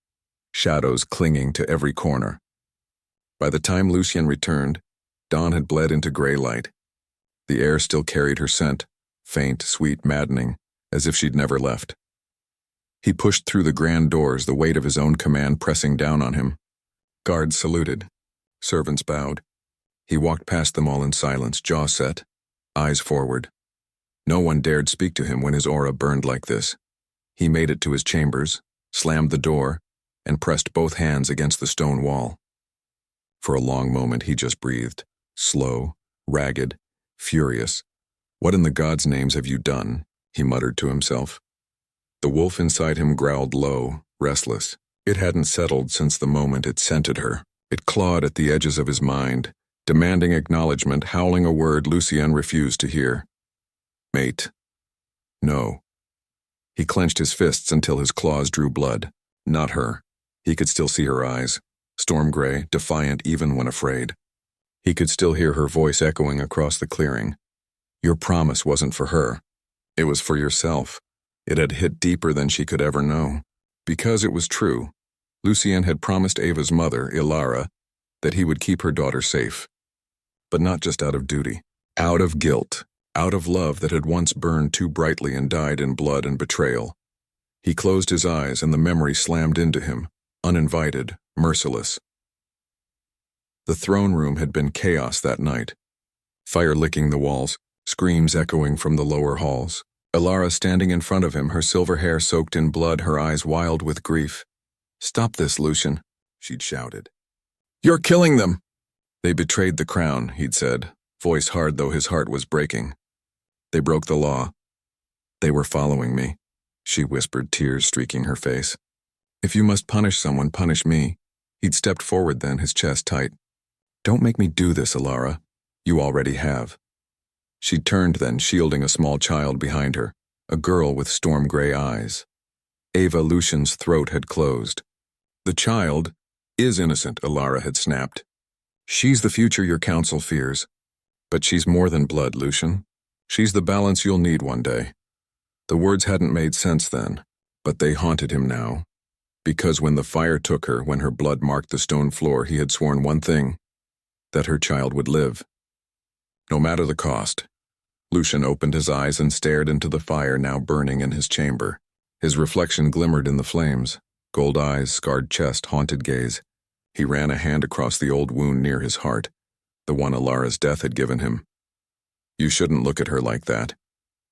Speaker 1: shadows clinging to every corner. By the time Lucien returned, dawn had bled into gray light. The air still carried her scent, faint, sweet, maddening, as if she'd never left. He pushed through the grand doors, the weight of his own command pressing down on him. Guards saluted. Servants bowed. He walked past them all in silence, jaw set, eyes forward. No one dared speak to him when his aura burned like this. He made it to his chambers, slammed the door, and pressed both hands against the stone wall. For a long moment he just breathed, slow, ragged, furious. "What in the gods' names have you done?" he muttered to himself. The wolf inside him growled low, restless. It hadn't settled since the moment it scented her. It clawed at the edges of his mind, demanding acknowledgement, howling a word Lucien refused to hear. Mate. No. He clenched his fists until his claws drew blood. Not her. He could still see her eyes, storm gray, defiant even when afraid. He could still hear her voice echoing across the clearing. Your promise wasn't for her. It was for yourself. It had hit deeper than she could ever know. Because it was true, Lucien had promised Ava's mother, Ilara, that he would keep her daughter safe. But not just out of duty. Out of guilt. Out of love that had once burned too brightly and died in blood and betrayal. He closed his eyes and the memory slammed into him, uninvited, merciless. The throne room had been chaos that night. Fire licking the walls, screams echoing from the lower halls, Alara standing in front of him, her silver hair soaked in blood, her eyes wild with grief. "Stop this, Lucien," she'd shouted. "You're killing them!" "They betrayed the crown," he'd said, voice hard though his heart was breaking. "They broke the law. They were following me," she whispered, tears streaking her face. "If you must punish someone, punish me." He'd stepped forward then, his chest tight. "Don't make me do this, Alara. You already have." She turned then, shielding a small child behind her, a girl with storm-gray eyes. Ava Lucien's throat had closed. "The child is innocent," Alara had snapped. "She's the future your council fears. But she's more than blood, Lucien. She's the balance you'll need one day." The words hadn't made sense then, but they haunted him now. Because when the fire took her, when her blood marked the stone floor, he had sworn one thing, that her child would live. No matter the cost. Lucien opened his eyes and stared into the fire now burning in his chamber. His reflection glimmered in the flames, gold eyes, scarred chest, haunted gaze. He ran a hand across the old wound near his heart, the one Alara's death had given him. "You shouldn't look at her like that,"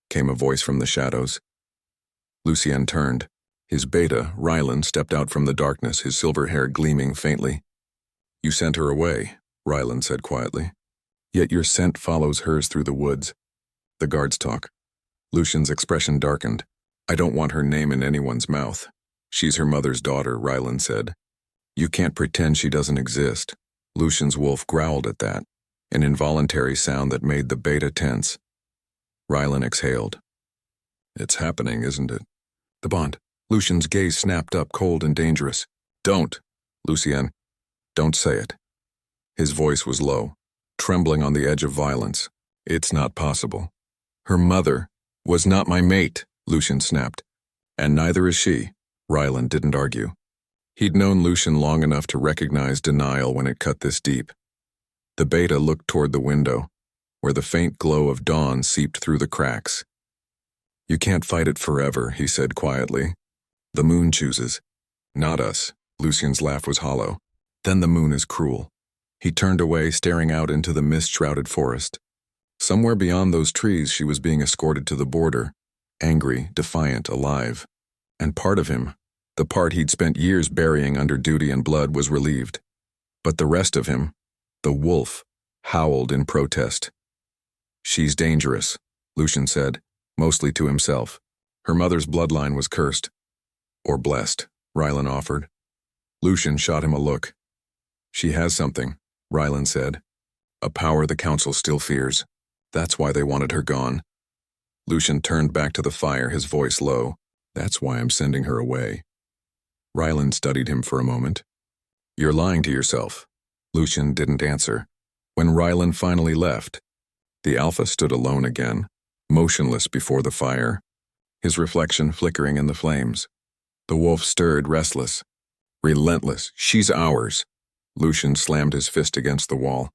Speaker 1: came a voice from the shadows. Lucien turned. His beta, Rylan, stepped out from the darkness, his silver hair gleaming faintly. "You sent her away," Rylan said quietly. "Yet your scent follows hers through the woods." The guards talk. Lucien's expression darkened. "I don't want her name in anyone's mouth. She's her mother's daughter," Rylan said. "You can't pretend she doesn't exist." Lucien's wolf growled at that, an involuntary sound that made the beta tense. Rylan exhaled. "It's happening, isn't it?" "The bond." Lucien's gaze snapped up, cold and dangerous. "Don't, Lucien. Don't say it." His voice was low, trembling on the edge of violence. "It's not possible." "Her mother was not my mate," Lucien snapped. "And neither is she." Rylan didn't argue. He'd known Lucien long enough to recognize denial when it cut this deep. The beta looked toward the window, where the faint glow of dawn seeped through the cracks. "You can't fight it forever," he said quietly. "The moon chooses. Not us." Lucien's laugh was hollow. "Then the moon is cruel." He turned away, staring out into the mist-shrouded forest. Somewhere beyond those trees she was being escorted to the border, angry, defiant, alive. And part of him, the part he'd spent years burying under duty and blood, was relieved. But the rest of him, the wolf, howled in protest. "She's dangerous," Lucien said, mostly to himself. "Her mother's bloodline was cursed." "Or blessed," Rylan offered. Lucien shot him a look. "She has something," Rylan said. "A power the council still fears. That's why they wanted her gone." Lucien turned back to the fire, his voice low. "That's why I'm sending her away." Rylan studied him for a moment. "You're lying to yourself." Lucien didn't answer. When Rylan finally left, the Alpha stood alone again, motionless before the fire, his reflection flickering in the flames. The wolf stirred, restless. "Relentless. She's ours." Lucien slammed his fist against the wall.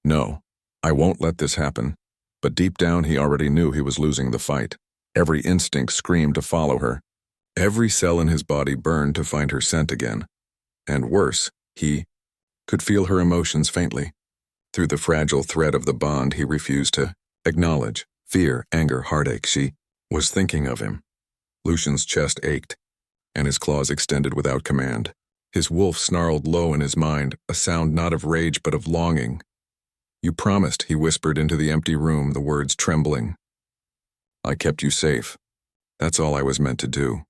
Speaker 1: "No, I won't let this happen." But deep down he already knew he was losing the fight. Every instinct screamed to follow her. Every cell in his body burned to find her scent again. And worse, he could feel her emotions faintly. Through the fragile thread of the bond he refused to acknowledge. Fear, anger, heartache. She was thinking of him. Lucien's chest ached, and his claws extended without command. His wolf snarled low in his mind, a sound not of rage but of longing. "You promised," he whispered into the empty room, the words trembling. "I kept you safe. That's all I was meant to do."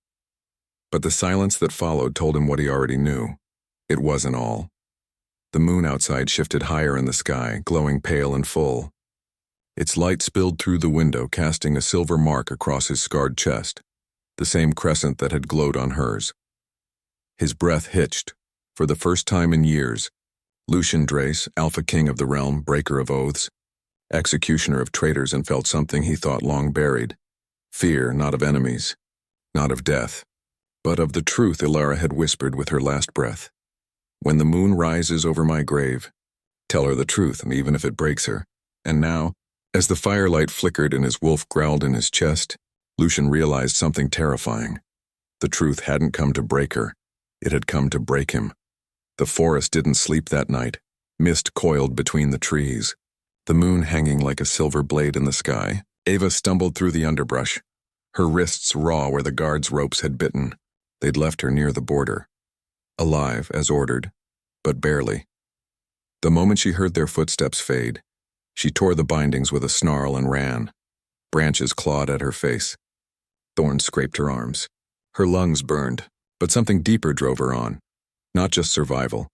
Speaker 1: But the silence that followed told him what he already knew. It wasn't all. The moon outside shifted higher in the sky, glowing pale and full. Its light spilled through the window, casting a silver mark across his scarred chest, the same crescent that had glowed on hers. His breath hitched. For the first time in years, Lucien Drace, Alpha King of the realm, breaker of oaths, executioner of traitors, and felt something he thought long buried. Fear, not of enemies, not of death, but of the truth Ilara had whispered with her last breath. "When the moon rises over my grave, tell her the truth, and even if it breaks her." And now, as the firelight flickered and his wolf growled in his chest, Lucien realized something terrifying. The truth hadn't come to break her. It had come to break him. The forest didn't sleep that night. Mist coiled between the trees, the moon hanging like a silver blade in the sky. Ava stumbled through the underbrush. her wrists raw where the guards' ropes had bitten. They'd left her near the border. Alive, as ordered, but barely. The moment she heard their footsteps fade, she tore the bindings with a snarl and ran. Branches clawed at her face. Thorns scraped her arms. Her lungs burned, but something deeper drove her on. Not just survival.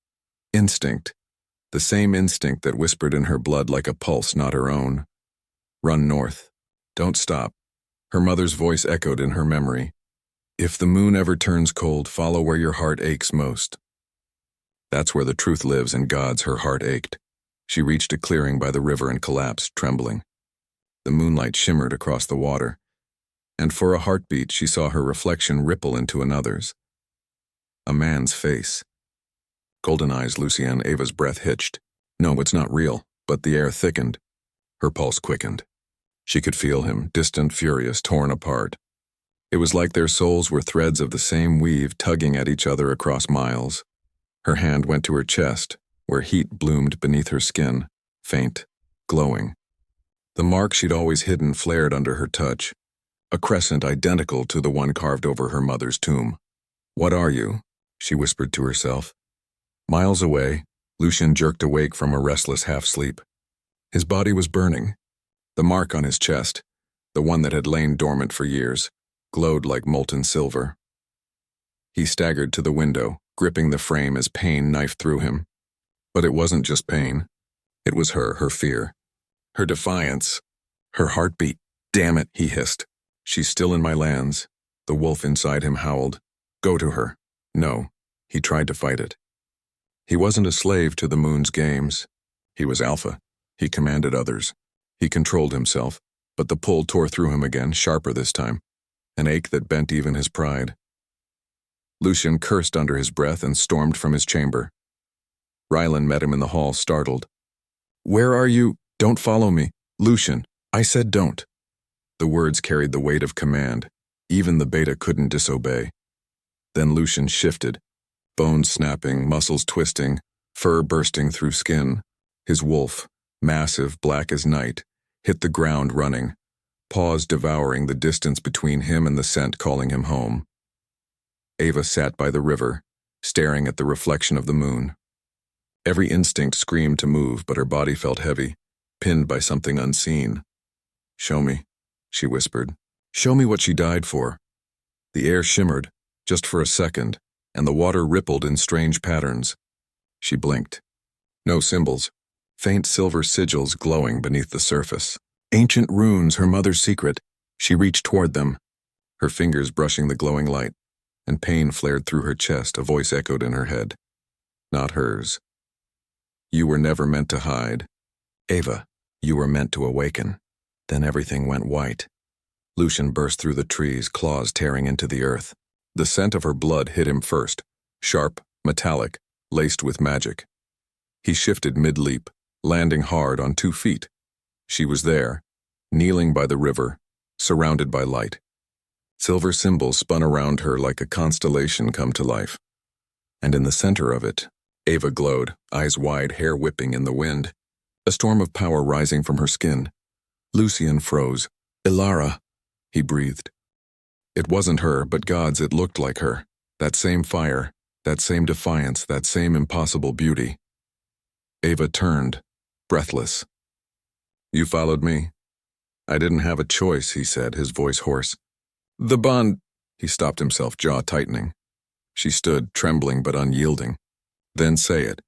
Speaker 1: Instinct. The same instinct that whispered in her blood like a pulse not her own. Run north. Don't stop. Her mother's voice echoed in her memory. If the moon ever turns cold, follow where your heart aches most. That's where the truth lives, and God's her heart ached. She reached a clearing by the river and collapsed, trembling. The moonlight shimmered across the water, and for a heartbeat she saw her reflection ripple into another's. A man's face. Golden eyes, Lucien. Ava's breath hitched. No, it's not real, but the air thickened. Her pulse quickened. She could feel him, distant, furious, torn apart. It was like their souls were threads of the same weave tugging at each other across miles. Her hand went to her chest, where heat bloomed beneath her skin, faint, glowing. The mark she'd always hidden flared under her touch, a crescent identical to the one carved over her mother's tomb. What are you? She whispered to herself. Miles away, Lucien jerked awake from a restless half-sleep. His body was burning. The mark on his chest, the one that had lain dormant for years, glowed like molten silver. He staggered to the window, gripping the frame as pain knifed through him. But it wasn't just pain. It was her fear. Her defiance. Her heartbeat. Damn it, he hissed. She's still in my lands. The wolf inside him howled. Go to her. No. He tried to fight it. He wasn't a slave to the moon's games. He was alpha. He commanded others. He controlled himself, but the pull tore through him again, sharper this time. An ache that bent even his pride. Lucien cursed under his breath and stormed from his chamber. Rylan met him in the hall, startled. Where are you? Don't follow me. Lucien, I said don't. The words carried the weight of command. Even the beta couldn't disobey. Then Lucien shifted, bones snapping, muscles twisting, fur bursting through skin. His wolf, massive, black as night, hit the ground running, paws devouring the distance between him and the scent calling him home. Ava sat by the river, staring at the reflection of the moon. Every instinct screamed to move, but her body felt heavy, pinned by something unseen. Show me, she whispered. Show me what she died for. The air shimmered, just for a second, and the water rippled in strange patterns. She blinked. No symbols. Faint silver sigils glowing beneath the surface. Ancient runes, her mother's secret. She reached toward them, her fingers brushing the glowing light, and pain flared through her chest. A voice echoed in her head. Not hers. You were never meant to hide. Ava, you were meant to awaken. Then everything went white. Lucien burst through the trees, claws tearing into the earth. The scent of her blood hit him first, sharp, metallic, laced with magic. He shifted mid-leap, landing hard on 2 feet. She was there, kneeling by the river, surrounded by light. Silver symbols spun around her like a constellation come to life. And in the center of it, Ava glowed, eyes wide, hair whipping in the wind, a storm of power rising from her skin. Lucien froze. Ilara, he breathed. It wasn't her, but God's. It looked like her. That same fire, that same defiance, that same impossible beauty. Ava turned, breathless. You followed me. I didn't have a choice, he said, his voice hoarse. The bond. He stopped himself, jaw tightening. She stood, trembling but unyielding. Then say it.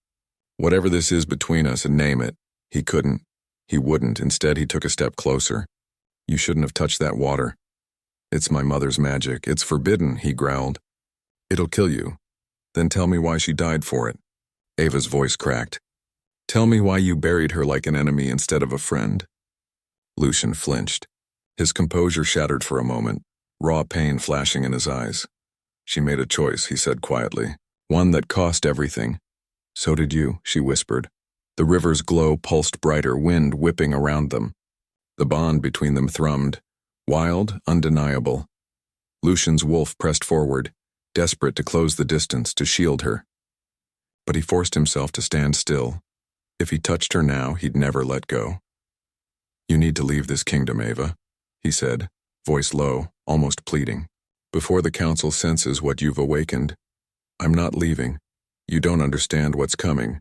Speaker 1: Whatever this is between us, and name it. He couldn't. He wouldn't. Instead, he took a step closer. You shouldn't have touched that water. It's my mother's magic. It's forbidden, he growled. It'll kill you. Then tell me why she died for it. Ava's voice cracked. Tell me why you buried her like an enemy instead of a friend. Lucien flinched. His composure shattered for a moment, raw pain flashing in his eyes. She made a choice, he said quietly. One that cost everything. So did you, she whispered. The river's glow pulsed brighter, wind whipping around them. The bond between them thrummed, wild, undeniable. Lucien's wolf pressed forward, desperate to close the distance, to shield her. But he forced himself to stand still. If he touched her now, he'd never let go. You need to leave this kingdom, Ava, he said, voice low, almost pleading. Before the council senses what you've awakened, I'm not leaving. You don't understand what's coming.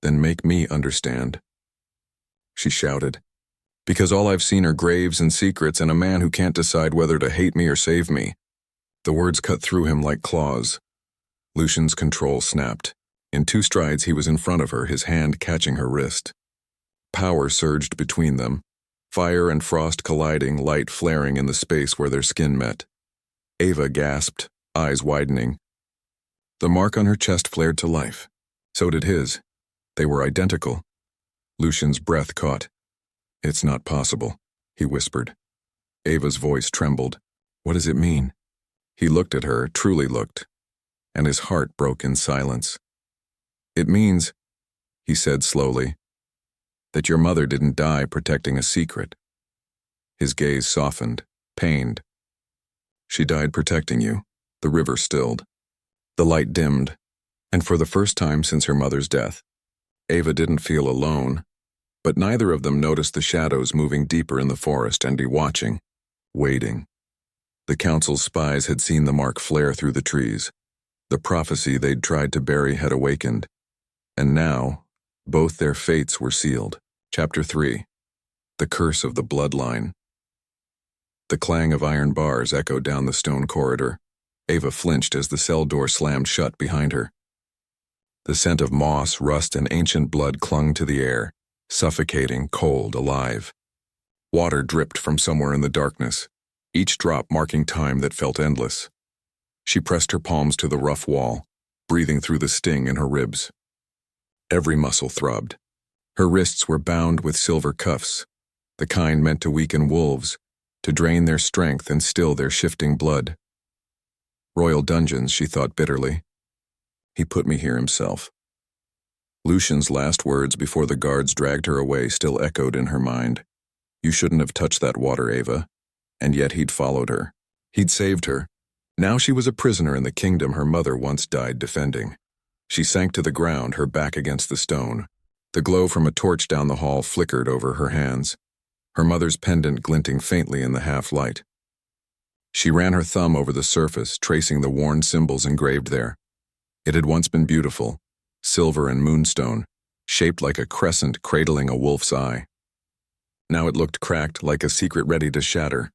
Speaker 1: Then make me understand. She shouted. Because all I've seen are graves and secrets and a man who can't decide whether to hate me or save me. The words cut through him like claws. Lucien's control snapped. In 2 strides he was in front of her, his hand catching her wrist. Power surged between them, fire and frost colliding, light flaring in the space where their skin met. Ava gasped, eyes widening. The mark on her chest flared to life. So did his. They were identical. Lucien's breath caught. It's not possible, he whispered. Ava's voice trembled. What does it mean? He looked at her, truly looked, and his heart broke in silence. It means, he said slowly, that your mother didn't die protecting a secret. His gaze softened, pained. She died protecting you. The river stilled. The light dimmed, and for the first time since her mother's death, Ava didn't feel alone, but neither of them noticed the shadows moving deeper in the forest and be watching, waiting. The council's spies had seen the mark flare through the trees. The prophecy they'd tried to bury had awakened, and now, both their fates were sealed. Chapter 3. The Curse of the Bloodline. The clang of iron bars echoed down the stone corridor. Ava flinched as the cell door slammed shut behind her. The scent of moss, rust, and ancient blood clung to the air, suffocating, cold, alive. Water dripped from somewhere in the darkness, each drop marking time that felt endless. She pressed her palms to the rough wall, breathing through the sting in her ribs. Every muscle throbbed. Her wrists were bound with silver cuffs, the kind meant to weaken wolves, to drain their strength and still their shifting blood. Royal dungeons, she thought bitterly. He put me here himself. Lucien's last words before the guards dragged her away still echoed in her mind. You shouldn't have touched that water, Ava. And yet he'd followed her. He'd saved her. Now she was a prisoner in the kingdom her mother once died defending. She sank to the ground, her back against the stone. The glow from a torch down the hall flickered over her hands, her mother's pendant glinting faintly in the half-light. She ran her thumb over the surface, tracing the worn symbols engraved there. It had once been beautiful, silver and moonstone, shaped like a crescent cradling a wolf's eye. Now it looked cracked, like a secret ready to shatter.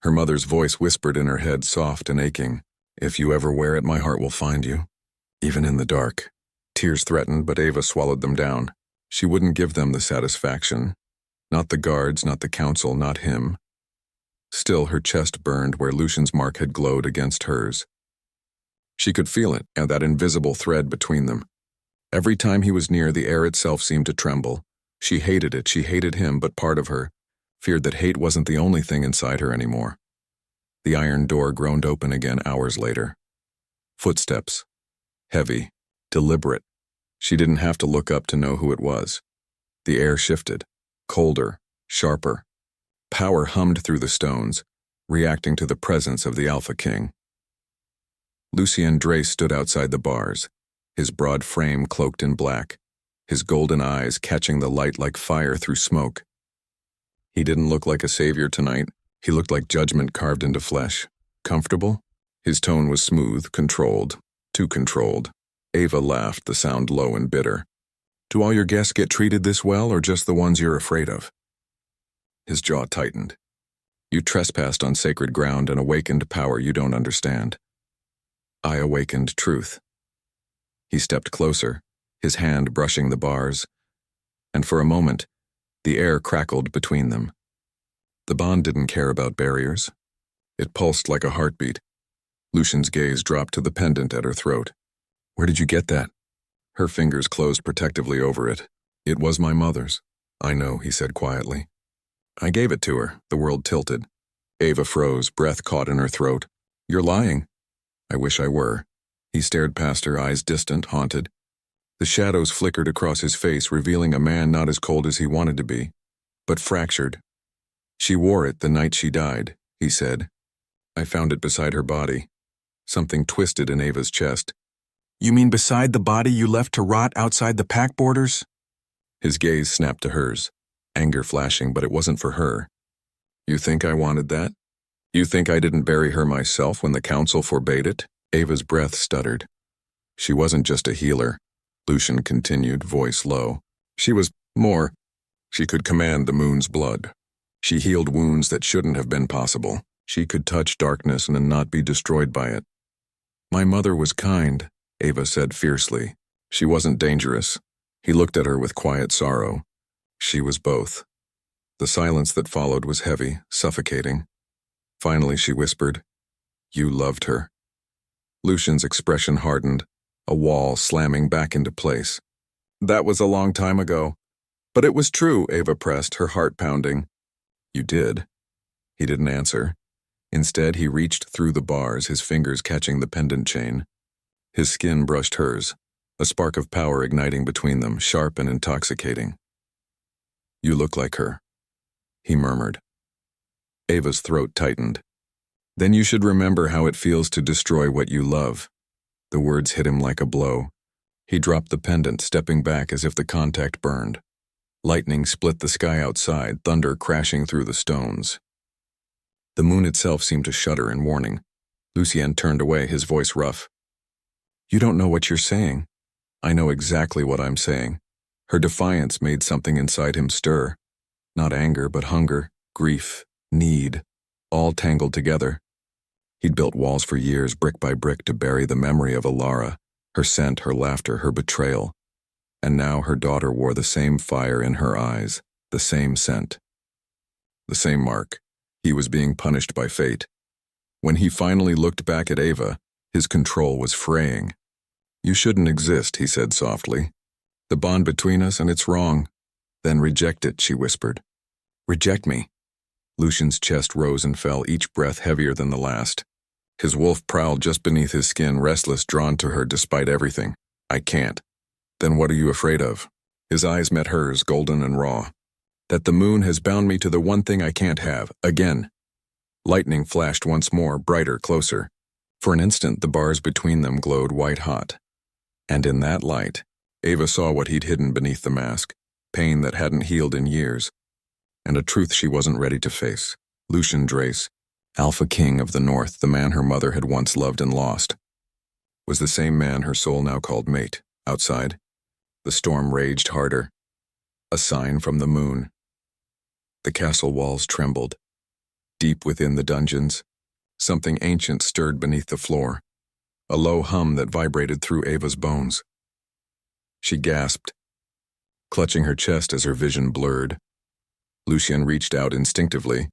Speaker 1: Her mother's voice whispered in her head, soft and aching, If you ever wear it, my heart will find you, even in the dark. Tears threatened, but Ava swallowed them down. She wouldn't give them the satisfaction. Not the guards, not the council, not him. Still, her chest burned where Lucien's mark had glowed against hers. She could feel it, and that invisible thread between them. Every time he was near, the air itself seemed to tremble. She hated it, she hated him, but part of her feared that hate wasn't the only thing inside her anymore. The iron door groaned open again hours later. Footsteps. Heavy. Deliberate. She didn't have to look up to know who it was. The air shifted. Colder. Sharper. Power hummed through the stones, reacting to the presence of the Alpha King. Lucien Dre stood outside the bars, his broad frame cloaked in black, his golden eyes catching the light like fire through smoke. He didn't look like a savior tonight. He looked like judgment carved into flesh. Comfortable? His tone was smooth, controlled, too controlled. Ava laughed, the sound low and bitter. Do all your guests get treated this well, or just the ones you're afraid of? His jaw tightened. You trespassed on sacred ground and awakened power you don't understand. I awakened truth. He stepped closer, his hand brushing the bars, and for a moment, the air crackled between them. The bond didn't care about barriers. It pulsed like a heartbeat. Lucien's gaze dropped to the pendant at her throat. Where did you get that? Her fingers closed protectively over it. It was my mother's. I know, he said quietly. I gave it to her. The world tilted. Ava froze, breath caught in her throat. You're lying. I wish I were. He stared past her, eyes distant, haunted. The shadows flickered across his face, revealing a man not as cold as he wanted to be, but fractured. She wore it the night she died, he said. I found it beside her body. Something twisted in Ava's chest. You mean beside the body you left to rot outside the pack borders? His gaze snapped to hers, anger flashing, but it wasn't for her. You think I wanted that? You think I didn't bury her myself when the council forbade it? Ava's breath stuttered. She wasn't just a healer, Lucien continued, voice low. She was more. She could command the moon's blood. She healed wounds that shouldn't have been possible. She could touch darkness and not be destroyed by it. My mother was kind, Ava said fiercely. She wasn't dangerous. He looked at her with quiet sorrow. She was both. The silence that followed was heavy, suffocating. Finally, she whispered, "You loved her." Lucien's expression hardened, a wall slamming back into place. That was a long time ago. But it was true, Ava pressed, her heart pounding. You did. He didn't answer. Instead, he reached through the bars, his fingers catching the pendant chain. His skin brushed hers, a spark of power igniting between them, sharp and intoxicating. You look like her, he murmured. Ava's throat tightened. Then you should remember how it feels to destroy what you love. The words hit him like a blow. He dropped the pendant, stepping back as if the contact burned. Lightning split the sky outside, thunder crashing through the stones. The moon itself seemed to shudder in warning. Lucien turned away, his voice rough. You don't know what you're saying. I know exactly what I'm saying. Her defiance made something inside him stir. Not anger, but hunger, grief, need, all tangled together. He'd built walls for years, brick by brick, to bury the memory of Alara, her scent, her laughter, her betrayal. And now her daughter wore the same fire in her eyes, the same scent. The same mark. He was being punished by fate. When he finally looked back at Ava, his control was fraying. You shouldn't exist, he said softly. The bond between us, and it's wrong. Then reject it, she whispered. Reject me. Lucien's chest rose and fell, each breath heavier than the last. His wolf prowled just beneath his skin, restless, drawn to her despite everything. I can't. Then what are you afraid of? His eyes met hers, golden and raw. That the moon has bound me to the one thing I can't have, again. Lightning flashed once more, brighter, closer. For an instant, the bars between them glowed white-hot. And in that light, Ava saw what he'd hidden beneath the mask, pain that hadn't healed in years, and a truth she wasn't ready to face. Lucien Drace, Alpha King of the North, the man her mother had once loved and lost, was the same man her soul now called mate. Outside, the storm raged harder. A sign from the moon. The castle walls trembled. Deep within the dungeons, something ancient stirred beneath the floor, a low hum that vibrated through Ava's bones. She gasped, clutching her chest as her vision blurred. Lucien reached out instinctively,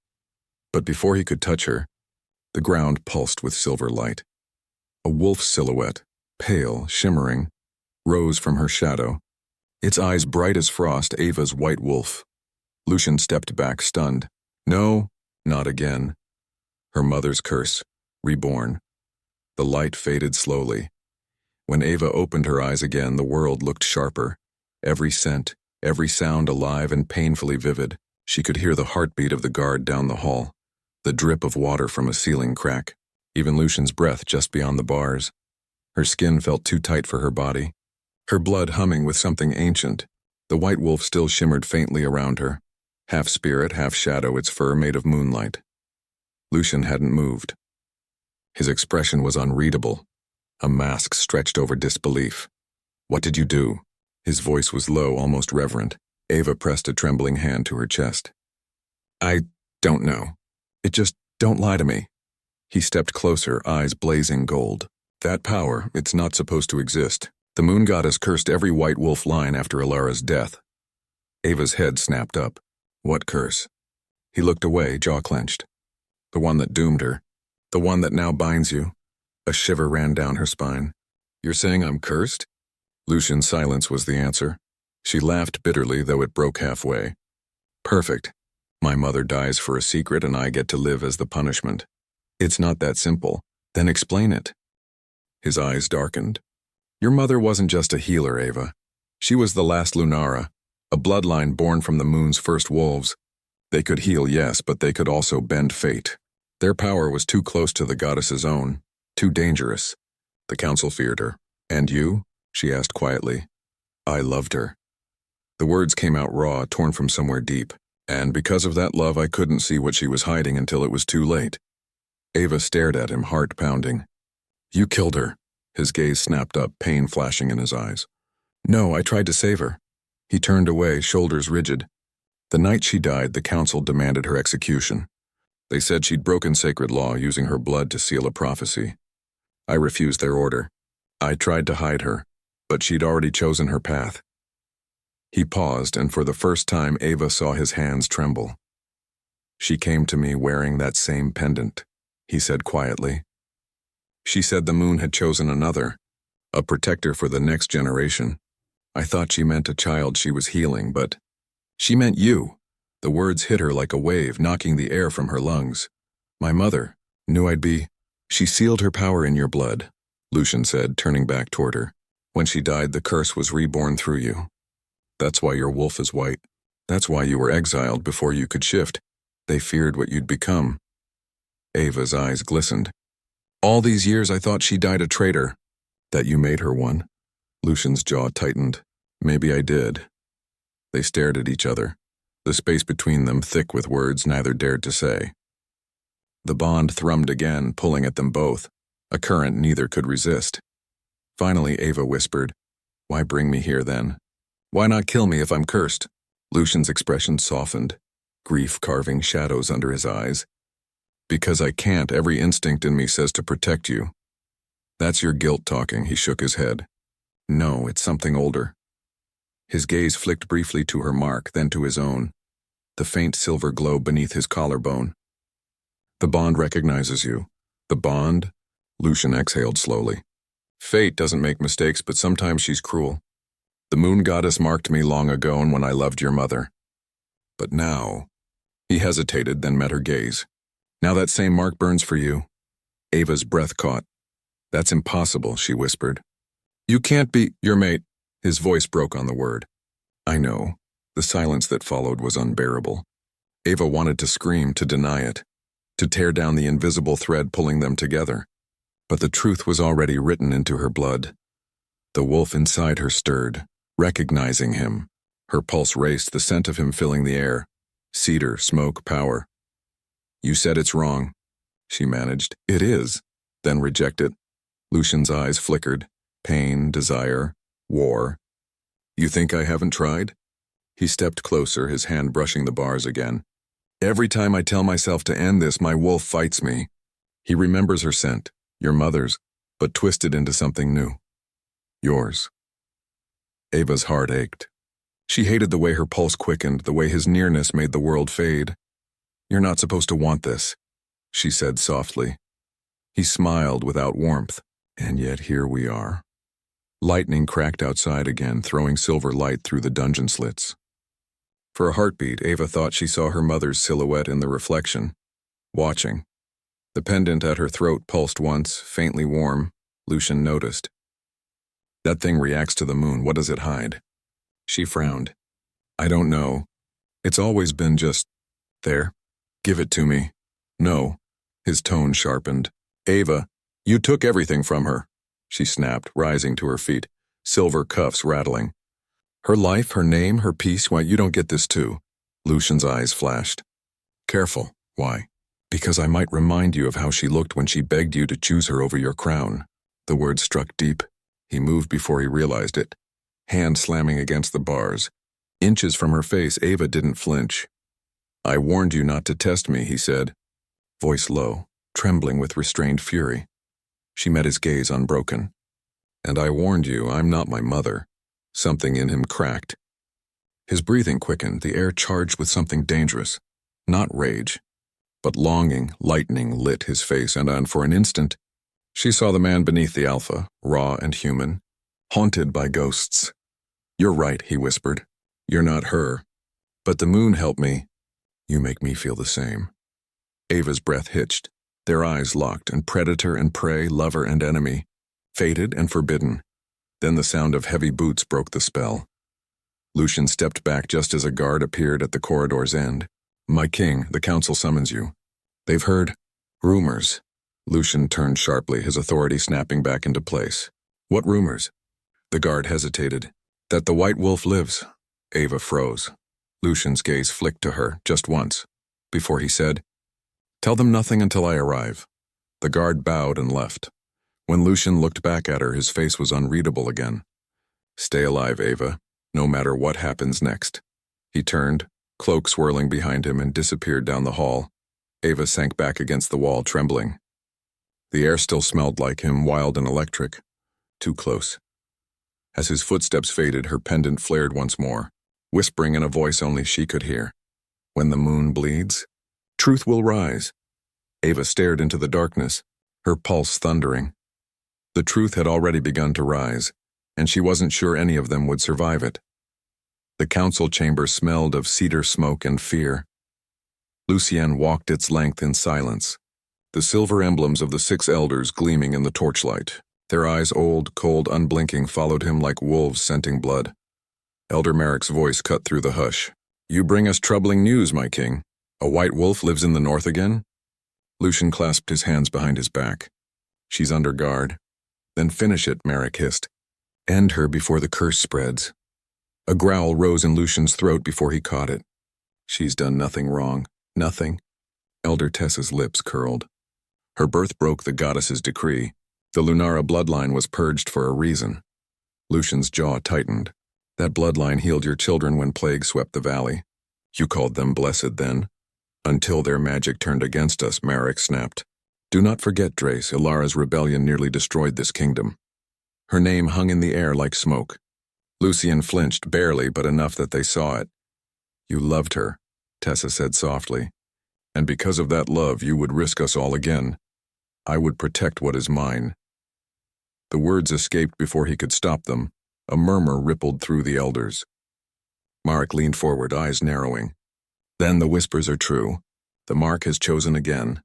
Speaker 1: but before he could touch her, the ground pulsed with silver light. A wolf's silhouette, pale, shimmering, rose from her shadow, its eyes bright as frost, Ava's white wolf. Lucien stepped back, stunned. No, not again. Her mother's curse, reborn. The light faded slowly. When Ava opened her eyes again, the world looked sharper. Every scent, every sound alive and painfully vivid. She could hear the heartbeat of the guard down the hall, the drip of water from a ceiling crack, even Lucien's breath just beyond the bars. Her skin felt too tight for her body, her blood humming with something ancient. The white wolf still shimmered faintly around her, half spirit, half shadow, its fur made of moonlight. Lucien hadn't moved. His expression was unreadable, a mask stretched over disbelief. What did you do? His voice was low, almost reverent. Ava pressed a trembling hand to her chest. I don't know. Don't lie to me. He stepped closer, eyes blazing gold. That power, it's not supposed to exist. The moon goddess cursed every white wolf line after Alara's death. Ava's head snapped up. What curse? He looked away, jaw clenched. The one that doomed her. The one that now binds you. A shiver ran down her spine. You're saying I'm cursed? Lucien's silence was the answer. She laughed bitterly, though it broke halfway. Perfect. My mother dies for a secret and I get to live as the punishment. It's not that simple. Then explain it. His eyes darkened. Your mother wasn't just a healer, Ava. She was the last Lunara, a bloodline born from the moon's first wolves. They could heal, yes, but they could also bend fate. Their power was too close to the goddess's own, too dangerous. The council feared her. And you? She asked quietly. I loved her. The words came out raw, torn from somewhere deep. And because of that love, I couldn't see what she was hiding until it was too late. Ava stared at him, heart pounding. You killed her. His gaze snapped up, pain flashing in his eyes. No, I tried to save her. He turned away, shoulders rigid. The night she died, the council demanded her execution. They said she'd broken sacred law, using her blood to seal a prophecy. I refused their order. I tried to hide her, but she'd already chosen her path. He paused, and for the first time Ava saw his hands tremble. She came to me wearing that same pendant, he said quietly. She said the moon had chosen another, a protector for the next generation. I thought she meant a child she was healing, but she meant you. The words hit her like a wave, knocking the air from her lungs. My mother knew I'd be. She sealed her power in your blood, Lucien said, turning back toward her. When she died, the curse was reborn through you. That's why your wolf is white. That's why you were exiled before you could shift. They feared what you'd become. Ava's eyes glistened. All these years I thought she died a traitor. That you made her one. Lucien's jaw tightened. Maybe I did. They stared at each other, the space between them thick with words neither dared to say. The bond thrummed again, pulling at them both, a current neither could resist. Finally, Ava whispered, Why bring me here then? Why not kill me if I'm cursed? Lucien's expression softened, grief carving shadows under his eyes. Because I can't, every instinct in me says to protect you. That's your guilt talking, he shook his head. No, it's something older. His gaze flicked briefly to her mark, then to his own, the faint silver glow beneath his collarbone. The bond recognizes you. The bond? Lucien exhaled slowly. Fate doesn't make mistakes, but sometimes she's cruel. The moon goddess marked me long ago and when I loved your mother. But now... He hesitated, then met her gaze. Now that same mark burns for you. Ava's breath caught. That's impossible, she whispered. You can't be your mate. His voice broke on the word. I know. The silence that followed was unbearable. Ava wanted to scream, to deny it, to tear down the invisible thread pulling them together. But the truth was already written into her blood. The wolf inside her stirred, recognizing him. Her pulse raced, the scent of him filling the air. Cedar, smoke, power. You said it's wrong, she managed. It is. Then reject it. Lucien's eyes flickered. Pain, desire, war. You think I haven't tried? He stepped closer, his hand brushing the bars again. Every time I tell myself to end this, my wolf fights me. He remembers her scent, your mother's, but twisted into something new. Yours. Ava's heart ached. She hated the way her pulse quickened, the way his nearness made the world fade. You're not supposed to want this, she said softly. He smiled without warmth, and yet here we are. Lightning cracked outside again, throwing silver light through the dungeon slits. For a heartbeat, Ava thought she saw her mother's silhouette in the reflection, watching. The pendant at her throat pulsed once, faintly warm. Lucien noticed. That thing reacts to the moon. What does it hide? She frowned. I don't know. It's always been just there. Give it to me. No. His tone sharpened. Ava, you took everything from her, she snapped, rising to her feet, silver cuffs rattling. Her life, her name, her peace, why, you don't get this too. Lucien's eyes flashed. Careful. Why? Because I might remind you of how she looked when she begged you to choose her over your crown. The words struck deep. He moved before he realized it, hand slamming against the bars. Inches from her face, Ava didn't flinch. I warned you not to test me, he said, voice low, trembling with restrained fury. She met his gaze unbroken. And I warned you, I'm not my mother. Something in him cracked. His breathing quickened, the air charged with something dangerous. Not rage, but longing, lightning lit his face, and for an instant, she saw the man beneath the alpha, raw and human, haunted by ghosts. You're right, he whispered. You're not her. But the moon helped me. You make me feel the same. Ava's breath hitched. Their eyes locked, and predator and prey, lover and enemy, fated and forbidden. Then the sound of heavy boots broke the spell. Lucien stepped back just as a guard appeared at the corridor's end. My king, the council summons you. They've heard rumors. Lucien turned sharply, his authority snapping back into place. What rumors? The guard hesitated. That the white wolf lives. Ava froze. Lucien's gaze flicked to her, just once, before he said, Tell them nothing until I arrive. The guard bowed and left. When Lucien looked back at her, his face was unreadable again. Stay alive, Ava, no matter what happens next. He turned, cloak swirling behind him, and disappeared down the hall. Ava sank back against the wall, trembling. The air still smelled like him, wild and electric. Too close. As his footsteps faded, her pendant flared once more, whispering in a voice only she could hear. When the moon bleeds, truth will rise. Ava stared into the darkness, her pulse thundering. The truth had already begun to rise, and she wasn't sure any of them would survive it. The council chamber smelled of cedar smoke and fear. Lucien walked its length in silence, the silver emblems of the 6 elders gleaming in the torchlight. Their eyes, old, cold, unblinking, followed him like wolves scenting blood. Elder Merrick's voice cut through the hush. You bring us troubling news, my king. A white wolf lives in the north again? Lucien clasped his hands behind his back. She's under guard. Then finish it, Merrick hissed. End her before the curse spreads. A growl rose in Lucien's throat before he caught it. She's done nothing wrong. Nothing. Elder Tessa's lips curled. Her birth broke the goddess's decree. The Lunara bloodline was purged for a reason. Lucien's jaw tightened. That bloodline healed your children when plague swept the valley. You called them blessed then? Until their magic turned against us, Merrick snapped. Do not forget, Drace, Ilara's rebellion nearly destroyed this kingdom. Her name hung in the air like smoke. Lucien flinched, barely, but enough that they saw it. You loved her, Tessa said softly. And because of that love, you would risk us all again. I would protect what is mine. The words escaped before he could stop them. A murmur rippled through the elders. Mark leaned forward, eyes narrowing. Then the whispers are true. The mark has chosen again.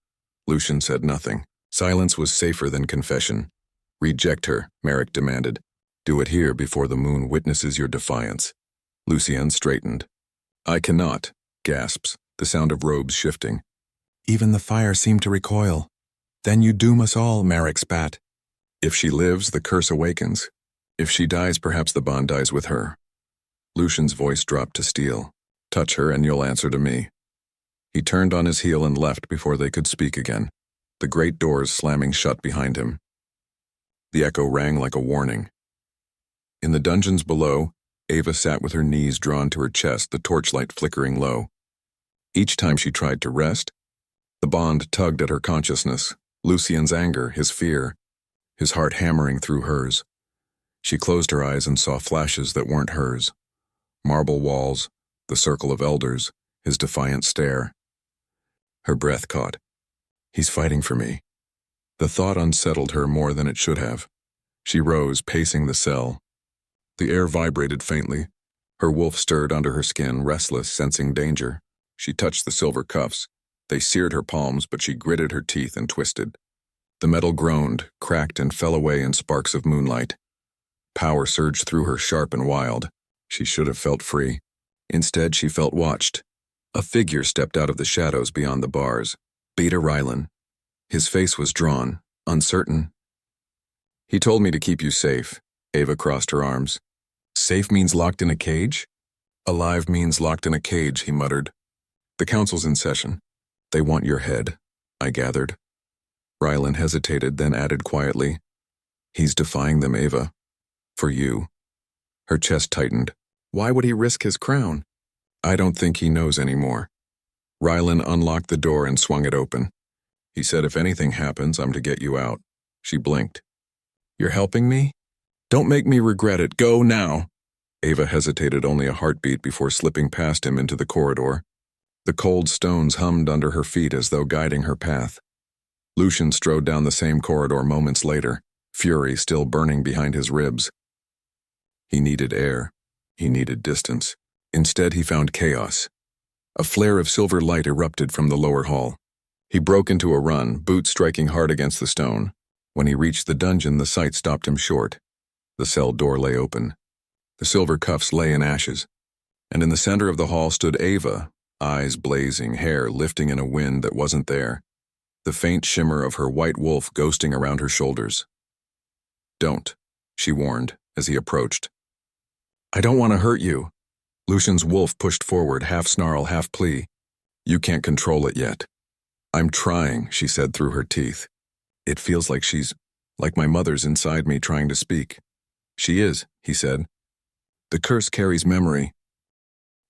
Speaker 1: Lucien said nothing. Silence was safer than confession. Reject her, Merrick demanded. Do it here before the moon witnesses your defiance. Lucien straightened. I cannot, gasps, the sound of robes shifting. Even the fire seemed to recoil. Then you doom us all, Merrick spat. If she lives, the curse awakens. If she dies, perhaps the bond dies with her. Lucien's voice dropped to steel. Touch her and you'll answer to me. He turned on his heel and left before they could speak again, the great doors slamming shut behind him. The echo rang like a warning. In the dungeons below, Ava sat with her knees drawn to her chest, the torchlight flickering low. Each time she tried to rest, the bond tugged at her consciousness, Lucien's anger, his fear, his heart hammering through hers. She closed her eyes and saw flashes that weren't hers. Marble walls, the circle of elders, his defiant stare. Her breath caught. He's fighting for me. The thought unsettled her more than it should have. She rose, pacing the cell. The air vibrated faintly. Her wolf stirred under her skin, restless, sensing danger. She touched the silver cuffs. They seared her palms, but she gritted her teeth and twisted. The metal groaned, cracked, and fell away in sparks of moonlight. Power surged through her, sharp and wild. She should have felt free. Instead, she felt watched. A figure stepped out of the shadows beyond the bars. Beta Rylan. His face was drawn, uncertain. He told me to keep you safe. Ava crossed her arms. Safe means locked in a cage? Alive means locked in a cage, he muttered. The council's in session. They want your head, I gathered. Rylan hesitated, then added quietly, He's defying them, Ava. For you. Her chest tightened. Why would he risk his crown? I don't think he knows anymore. Rylan unlocked the door and swung it open. He said, if anything happens, I'm to get you out. She blinked. You're helping me? Don't make me regret it. Go now. Ava hesitated only a heartbeat before slipping past him into the corridor. The cold stones hummed under her feet as though guiding her path. Lucien strode down the same corridor moments later, fury still burning behind his ribs. He needed air. He needed distance. Instead, he found chaos. A flare of silver light erupted from the lower hall. He broke into a run, boots striking hard against the stone. When he reached the dungeon, the sight stopped him short. The cell door lay open. The silver cuffs lay in ashes. And in the center of the hall stood Ava, eyes blazing, hair lifting in a wind that wasn't there. The faint shimmer of her white wolf ghosting around her shoulders. Don't, she warned as he approached. I don't want to hurt you. Lucien's wolf pushed forward, half snarl, half plea. You can't control it yet. I'm trying, she said through her teeth. It feels like my mother's inside me trying to speak. She is, he said. The curse carries memory.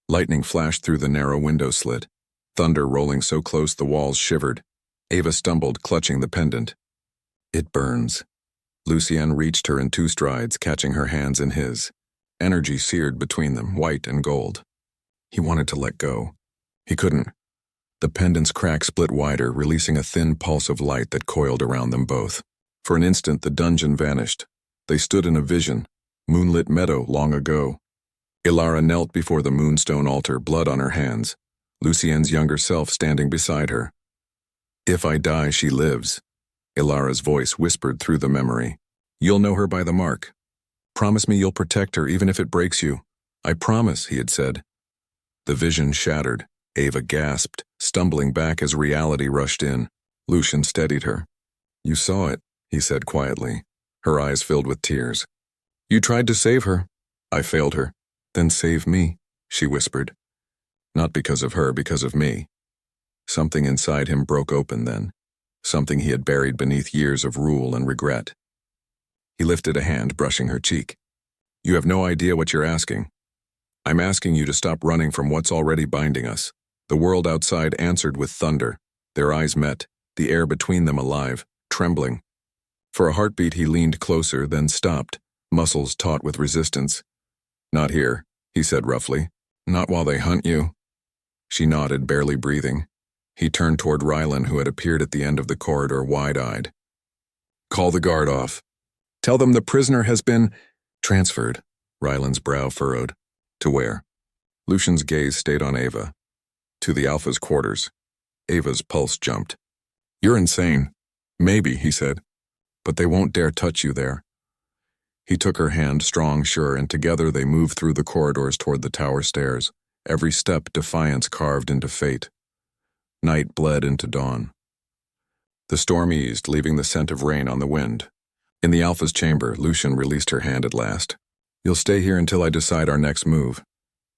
Speaker 1: Lightning flashed through the narrow window slit, thunder rolling so close the walls shivered. Ava stumbled, clutching the pendant. It burns. Lucien reached her in 2 strides, catching her hands in his. Energy seared between them, white and gold. He wanted to let go. He couldn't. The pendant's crack split wider, releasing a thin pulse of light that coiled around them both. For an instant, the dungeon vanished. They stood in a vision, moonlit meadow long ago. Ilara knelt before the moonstone altar, blood on her hands, Lucien's younger self standing beside her. If I die, she lives. Ilara's voice whispered through the memory. You'll know her by the mark. Promise me you'll protect her even if it breaks you. I promise, he had said. The vision shattered. Ava gasped, stumbling back as reality rushed in. Lucien steadied her. You saw it, he said quietly, her eyes filled with tears. You tried to save her. I failed her. Then save me, she whispered. Not because of her, because of me. Something inside him broke open then. Something he had buried beneath years of rule and regret. He lifted a hand, brushing her cheek. You have no idea what you're asking. I'm asking you to stop running from what's already binding us. The world outside answered with thunder. Their eyes met, the air between them alive, trembling. For a heartbeat he leaned closer, then stopped, muscles taut with resistance. Not here, he said roughly. Not while they hunt you. She nodded, barely breathing. He turned toward Rylan, who had appeared at the end of the corridor, wide-eyed. Call the guard off. Tell them the prisoner has been transferred. Rylan's brow furrowed. To where? Lucien's gaze stayed on Ava. To the Alpha's quarters. Ava's pulse jumped. You're insane. Maybe, he said. But they won't dare touch you there. He took her hand, strong, sure, and together they moved through the corridors toward the tower stairs, every step defiance carved into fate. Night bled into dawn. The storm eased, leaving the scent of rain on the wind. In the Alpha's chamber, Lucien released her hand at last. You'll stay here until I decide our next move.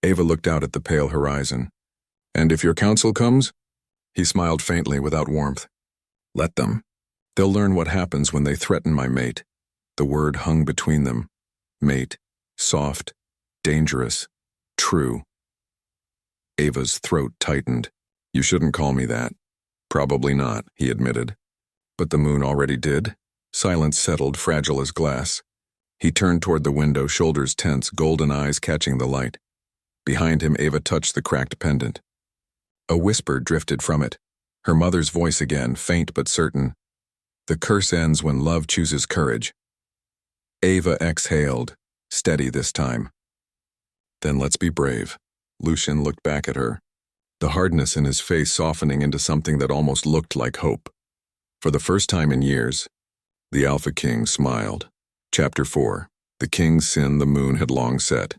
Speaker 1: Ava looked out at the pale horizon. And if your council comes? He smiled faintly, without warmth. Let them. They'll learn what happens when they threaten my mate. The word hung between them. Mate. Soft. Dangerous. True. Ava's throat tightened. You shouldn't call me that. Probably not, he admitted. But the moon already did. Silence settled, fragile as glass. He turned toward the window, shoulders tense, golden eyes catching the light. Behind him, Ava touched the cracked pendant. A whisper drifted from it. Her mother's voice again, faint but certain. The curse ends when love chooses courage. Ava exhaled, steady this time. Then let's be brave. Lucien looked back at her, the hardness in his face softening into something that almost looked like hope. For the first time in years, the Alpha King smiled. Chapter 4. The King's sin the moon had long set,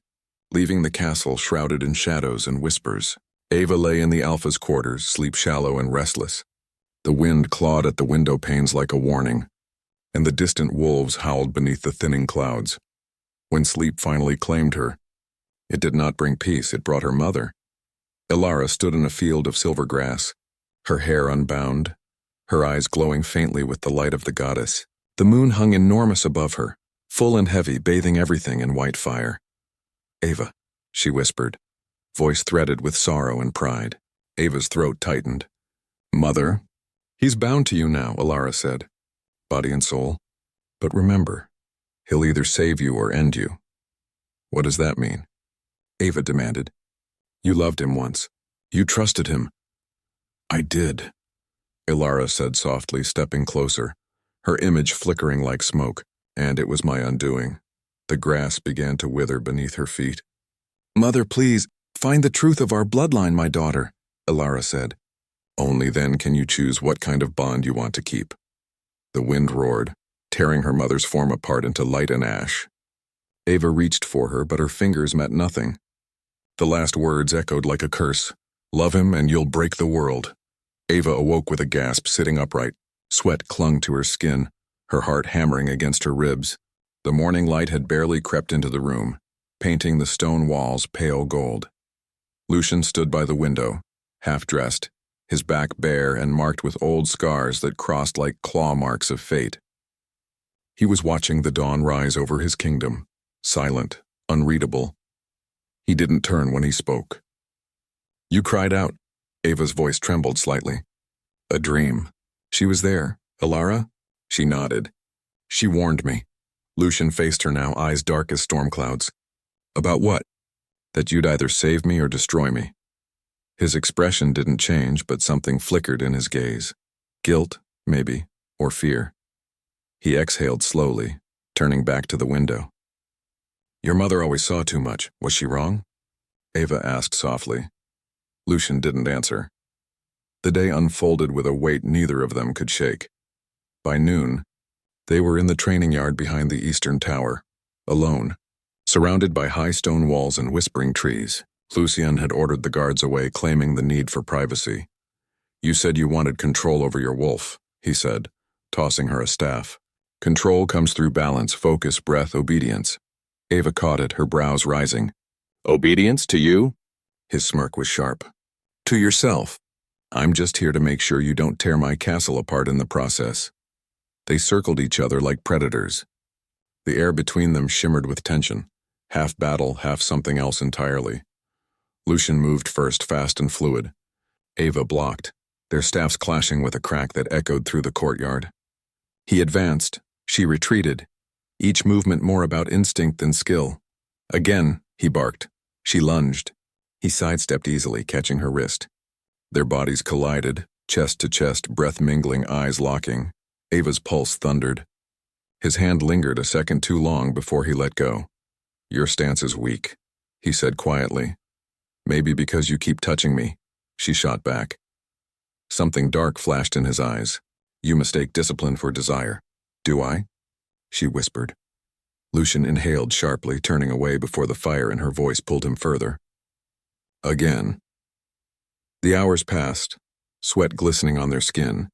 Speaker 1: leaving the castle shrouded in shadows and whispers. Ava lay in the Alpha's quarters, sleep shallow and restless. The wind clawed at the window panes like a warning, and the distant wolves howled beneath the thinning clouds. When sleep finally claimed her, it did not bring peace, it brought her mother. Ilara stood in a field of silver grass, her hair unbound, her eyes glowing faintly with the light of the goddess. The moon hung enormous above her, full and heavy, bathing everything in white fire. Ava, she whispered, voice threaded with sorrow and pride. Ava's throat tightened. Mother? He's bound to you now, Ilara said, body and soul. But remember, he'll either save you or end you. What does that mean? Ava demanded. You loved him once. You trusted him. I did, Ilara said softly, stepping closer, her image flickering like smoke, and it was my undoing. The grass began to wither beneath her feet. Mother, please, find the truth of our bloodline, my daughter, Ilara said. Only then can you choose what kind of bond you want to keep. The wind roared, tearing her mother's form apart into light and ash. Ava reached for her, but her fingers met nothing. The last words echoed like a curse. Love him and you'll break the world. Ava awoke with a gasp, sitting upright. Sweat clung to her skin, her heart hammering against her ribs. The morning light had barely crept into the room, painting the stone walls pale gold. Lucien stood by the window, half-dressed, his back bare and marked with old scars that crossed like claw marks of fate. He was watching the dawn rise over his kingdom, silent, unreadable. He didn't turn when he spoke. "You cried out." Ava's voice trembled slightly. "A dream. She was there. Alara?" She nodded. "She warned me." Lucien faced her now, eyes dark as storm clouds. "About what?" "That you'd either save me or destroy me." His expression didn't change, but something flickered in his gaze. Guilt, maybe, or fear. He exhaled slowly, turning back to the window. "Your mother always saw too much. Was she wrong?" Ava asked softly. Lucien didn't answer. The day unfolded with a weight neither of them could shake. By noon, they were in the training yard behind the eastern tower, alone, surrounded by high stone walls and whispering trees. Lucien had ordered the guards away, claiming the need for privacy. "You said you wanted control over your wolf," he said, tossing her a staff. "Control comes through balance, focus, breath, obedience." Ava caught it, her brows rising. "Obedience to you?" His smirk was sharp. "To yourself. I'm just here to make sure you don't tear my castle apart in the process." They circled each other like predators. The air between them shimmered with tension, half battle, half something else entirely. Lucien moved first, fast and fluid. Ava blocked, their staffs clashing with a crack that echoed through the courtyard. He advanced, she retreated, each movement more about instinct than skill. "Again," he barked. She lunged. He sidestepped easily, catching her wrist. Their bodies collided, chest to chest, breath mingling, eyes locking. Ava's pulse thundered. His hand lingered a second too long before he let go. "Your stance is weak," he said quietly. "Maybe because you keep touching me," she shot back. Something dark flashed in his eyes. "You mistake discipline for desire." "Do I?" she whispered. Lucien inhaled sharply, turning away before the fire in her voice pulled him further. Again. The hours passed, sweat glistening on their skin,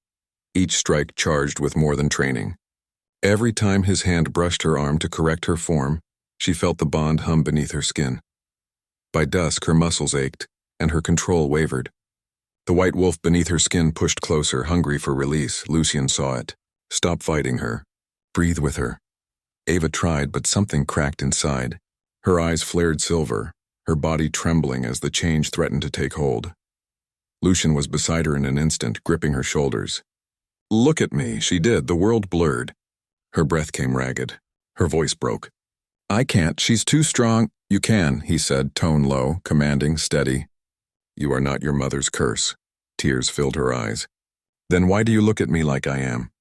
Speaker 1: each strike charged with more than training. Every time his hand brushed her arm to correct her form, she felt the bond hum beneath her skin. By dusk, her muscles ached, and her control wavered. The white wolf beneath her skin pushed closer, hungry for release. Lucien saw it. "Stop fighting her. Breathe with her." Ava tried, but something cracked inside. Her eyes flared silver, her body trembling as the change threatened to take hold. Lucien was beside her in an instant, gripping her shoulders. "Look at me," she did, the world blurred. Her breath came ragged. Her voice broke. "I can't, she's too strong." "You can," he said, tone low, commanding, steady. "You are not your mother's curse." Tears filled her eyes. "Then why do you look at me like I am?"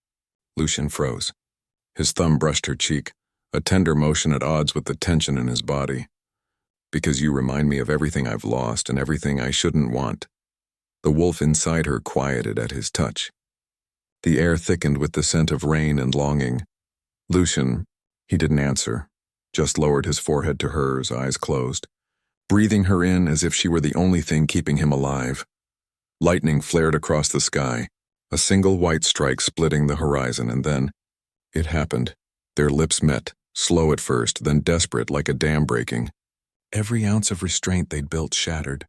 Speaker 1: Lucien froze. His thumb brushed her cheek, a tender motion at odds with the tension in his body. "Because you remind me of everything I've lost and everything I shouldn't want." The wolf inside her quieted at his touch. The air thickened with the scent of rain and longing. "Lucien," he didn't answer, just lowered his forehead to hers, eyes closed, breathing her in as if she were the only thing keeping him alive. Lightning flared across the sky, a single white strike splitting the horizon, and then it happened. Their lips met, slow at first, then desperate, like a dam breaking. Every ounce of restraint they'd built shattered.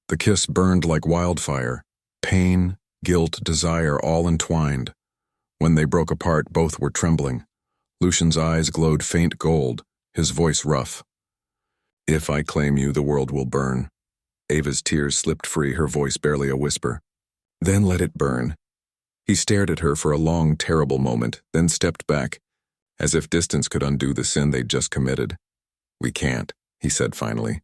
Speaker 1: The kiss burned like wildfire, pain, guilt, desire all entwined. When they broke apart, both were trembling. Lucien's eyes glowed faint gold, his voice rough. "If I claim you, the world will burn." Ava's tears slipped free, her voice barely a whisper. "Then let it burn." He stared at her for a long, terrible moment, then stepped back, as if distance could undo the sin they'd just committed. "We can't," he said finally,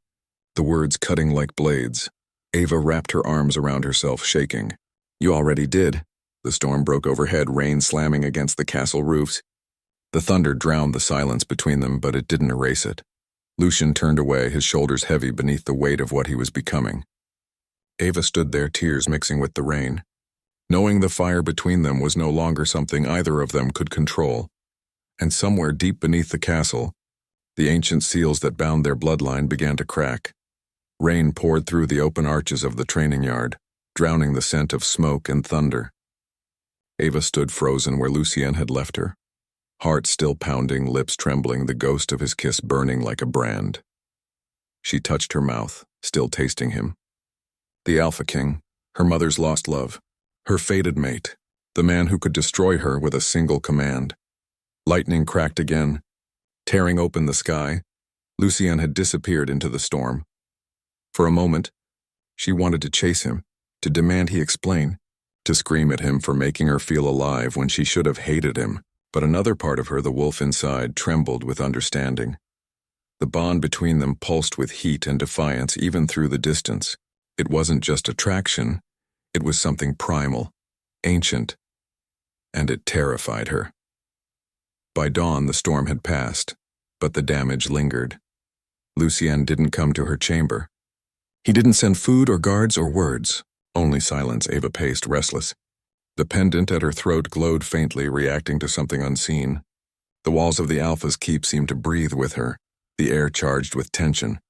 Speaker 1: the words cutting like blades. Ava wrapped her arms around herself, shaking. "You already did." The storm broke overhead, rain slamming against the castle roofs. The thunder drowned the silence between them, but it didn't erase it. Lucien turned away, his shoulders heavy beneath the weight of what he was becoming. Ava stood there, tears mixing with the rain, knowing the fire between them was no longer something either of them could control. And somewhere deep beneath the castle, the ancient seals that bound their bloodline began to crack. Rain poured through the open arches of the training yard, drowning the scent of smoke and thunder. Ava stood frozen where Lucien had left her, heart still pounding, lips trembling, the ghost of his kiss burning like a brand. She touched her mouth, still tasting him. The Alpha King, Her mother's lost love. Her fated mate. The man who could destroy her with a single command. Lightning cracked again. Tearing open the sky, Lucien had disappeared into the storm. For a moment, she wanted to chase him, to demand he explain, to scream at him for making her feel alive when she should have hated him. But another part of her, the wolf inside, trembled with understanding. The bond between them pulsed with heat and defiance even through the distance. It wasn't just attraction, it was something primal, ancient, and it terrified her. By dawn, the storm had passed, but the damage lingered. Lucien didn't come to her chamber. He didn't send food or guards or words, only silence. Ava paced, restless. The pendant at her throat glowed faintly, reacting to something unseen. The walls of the Alpha's keep seemed to breathe with her, the air charged with tension.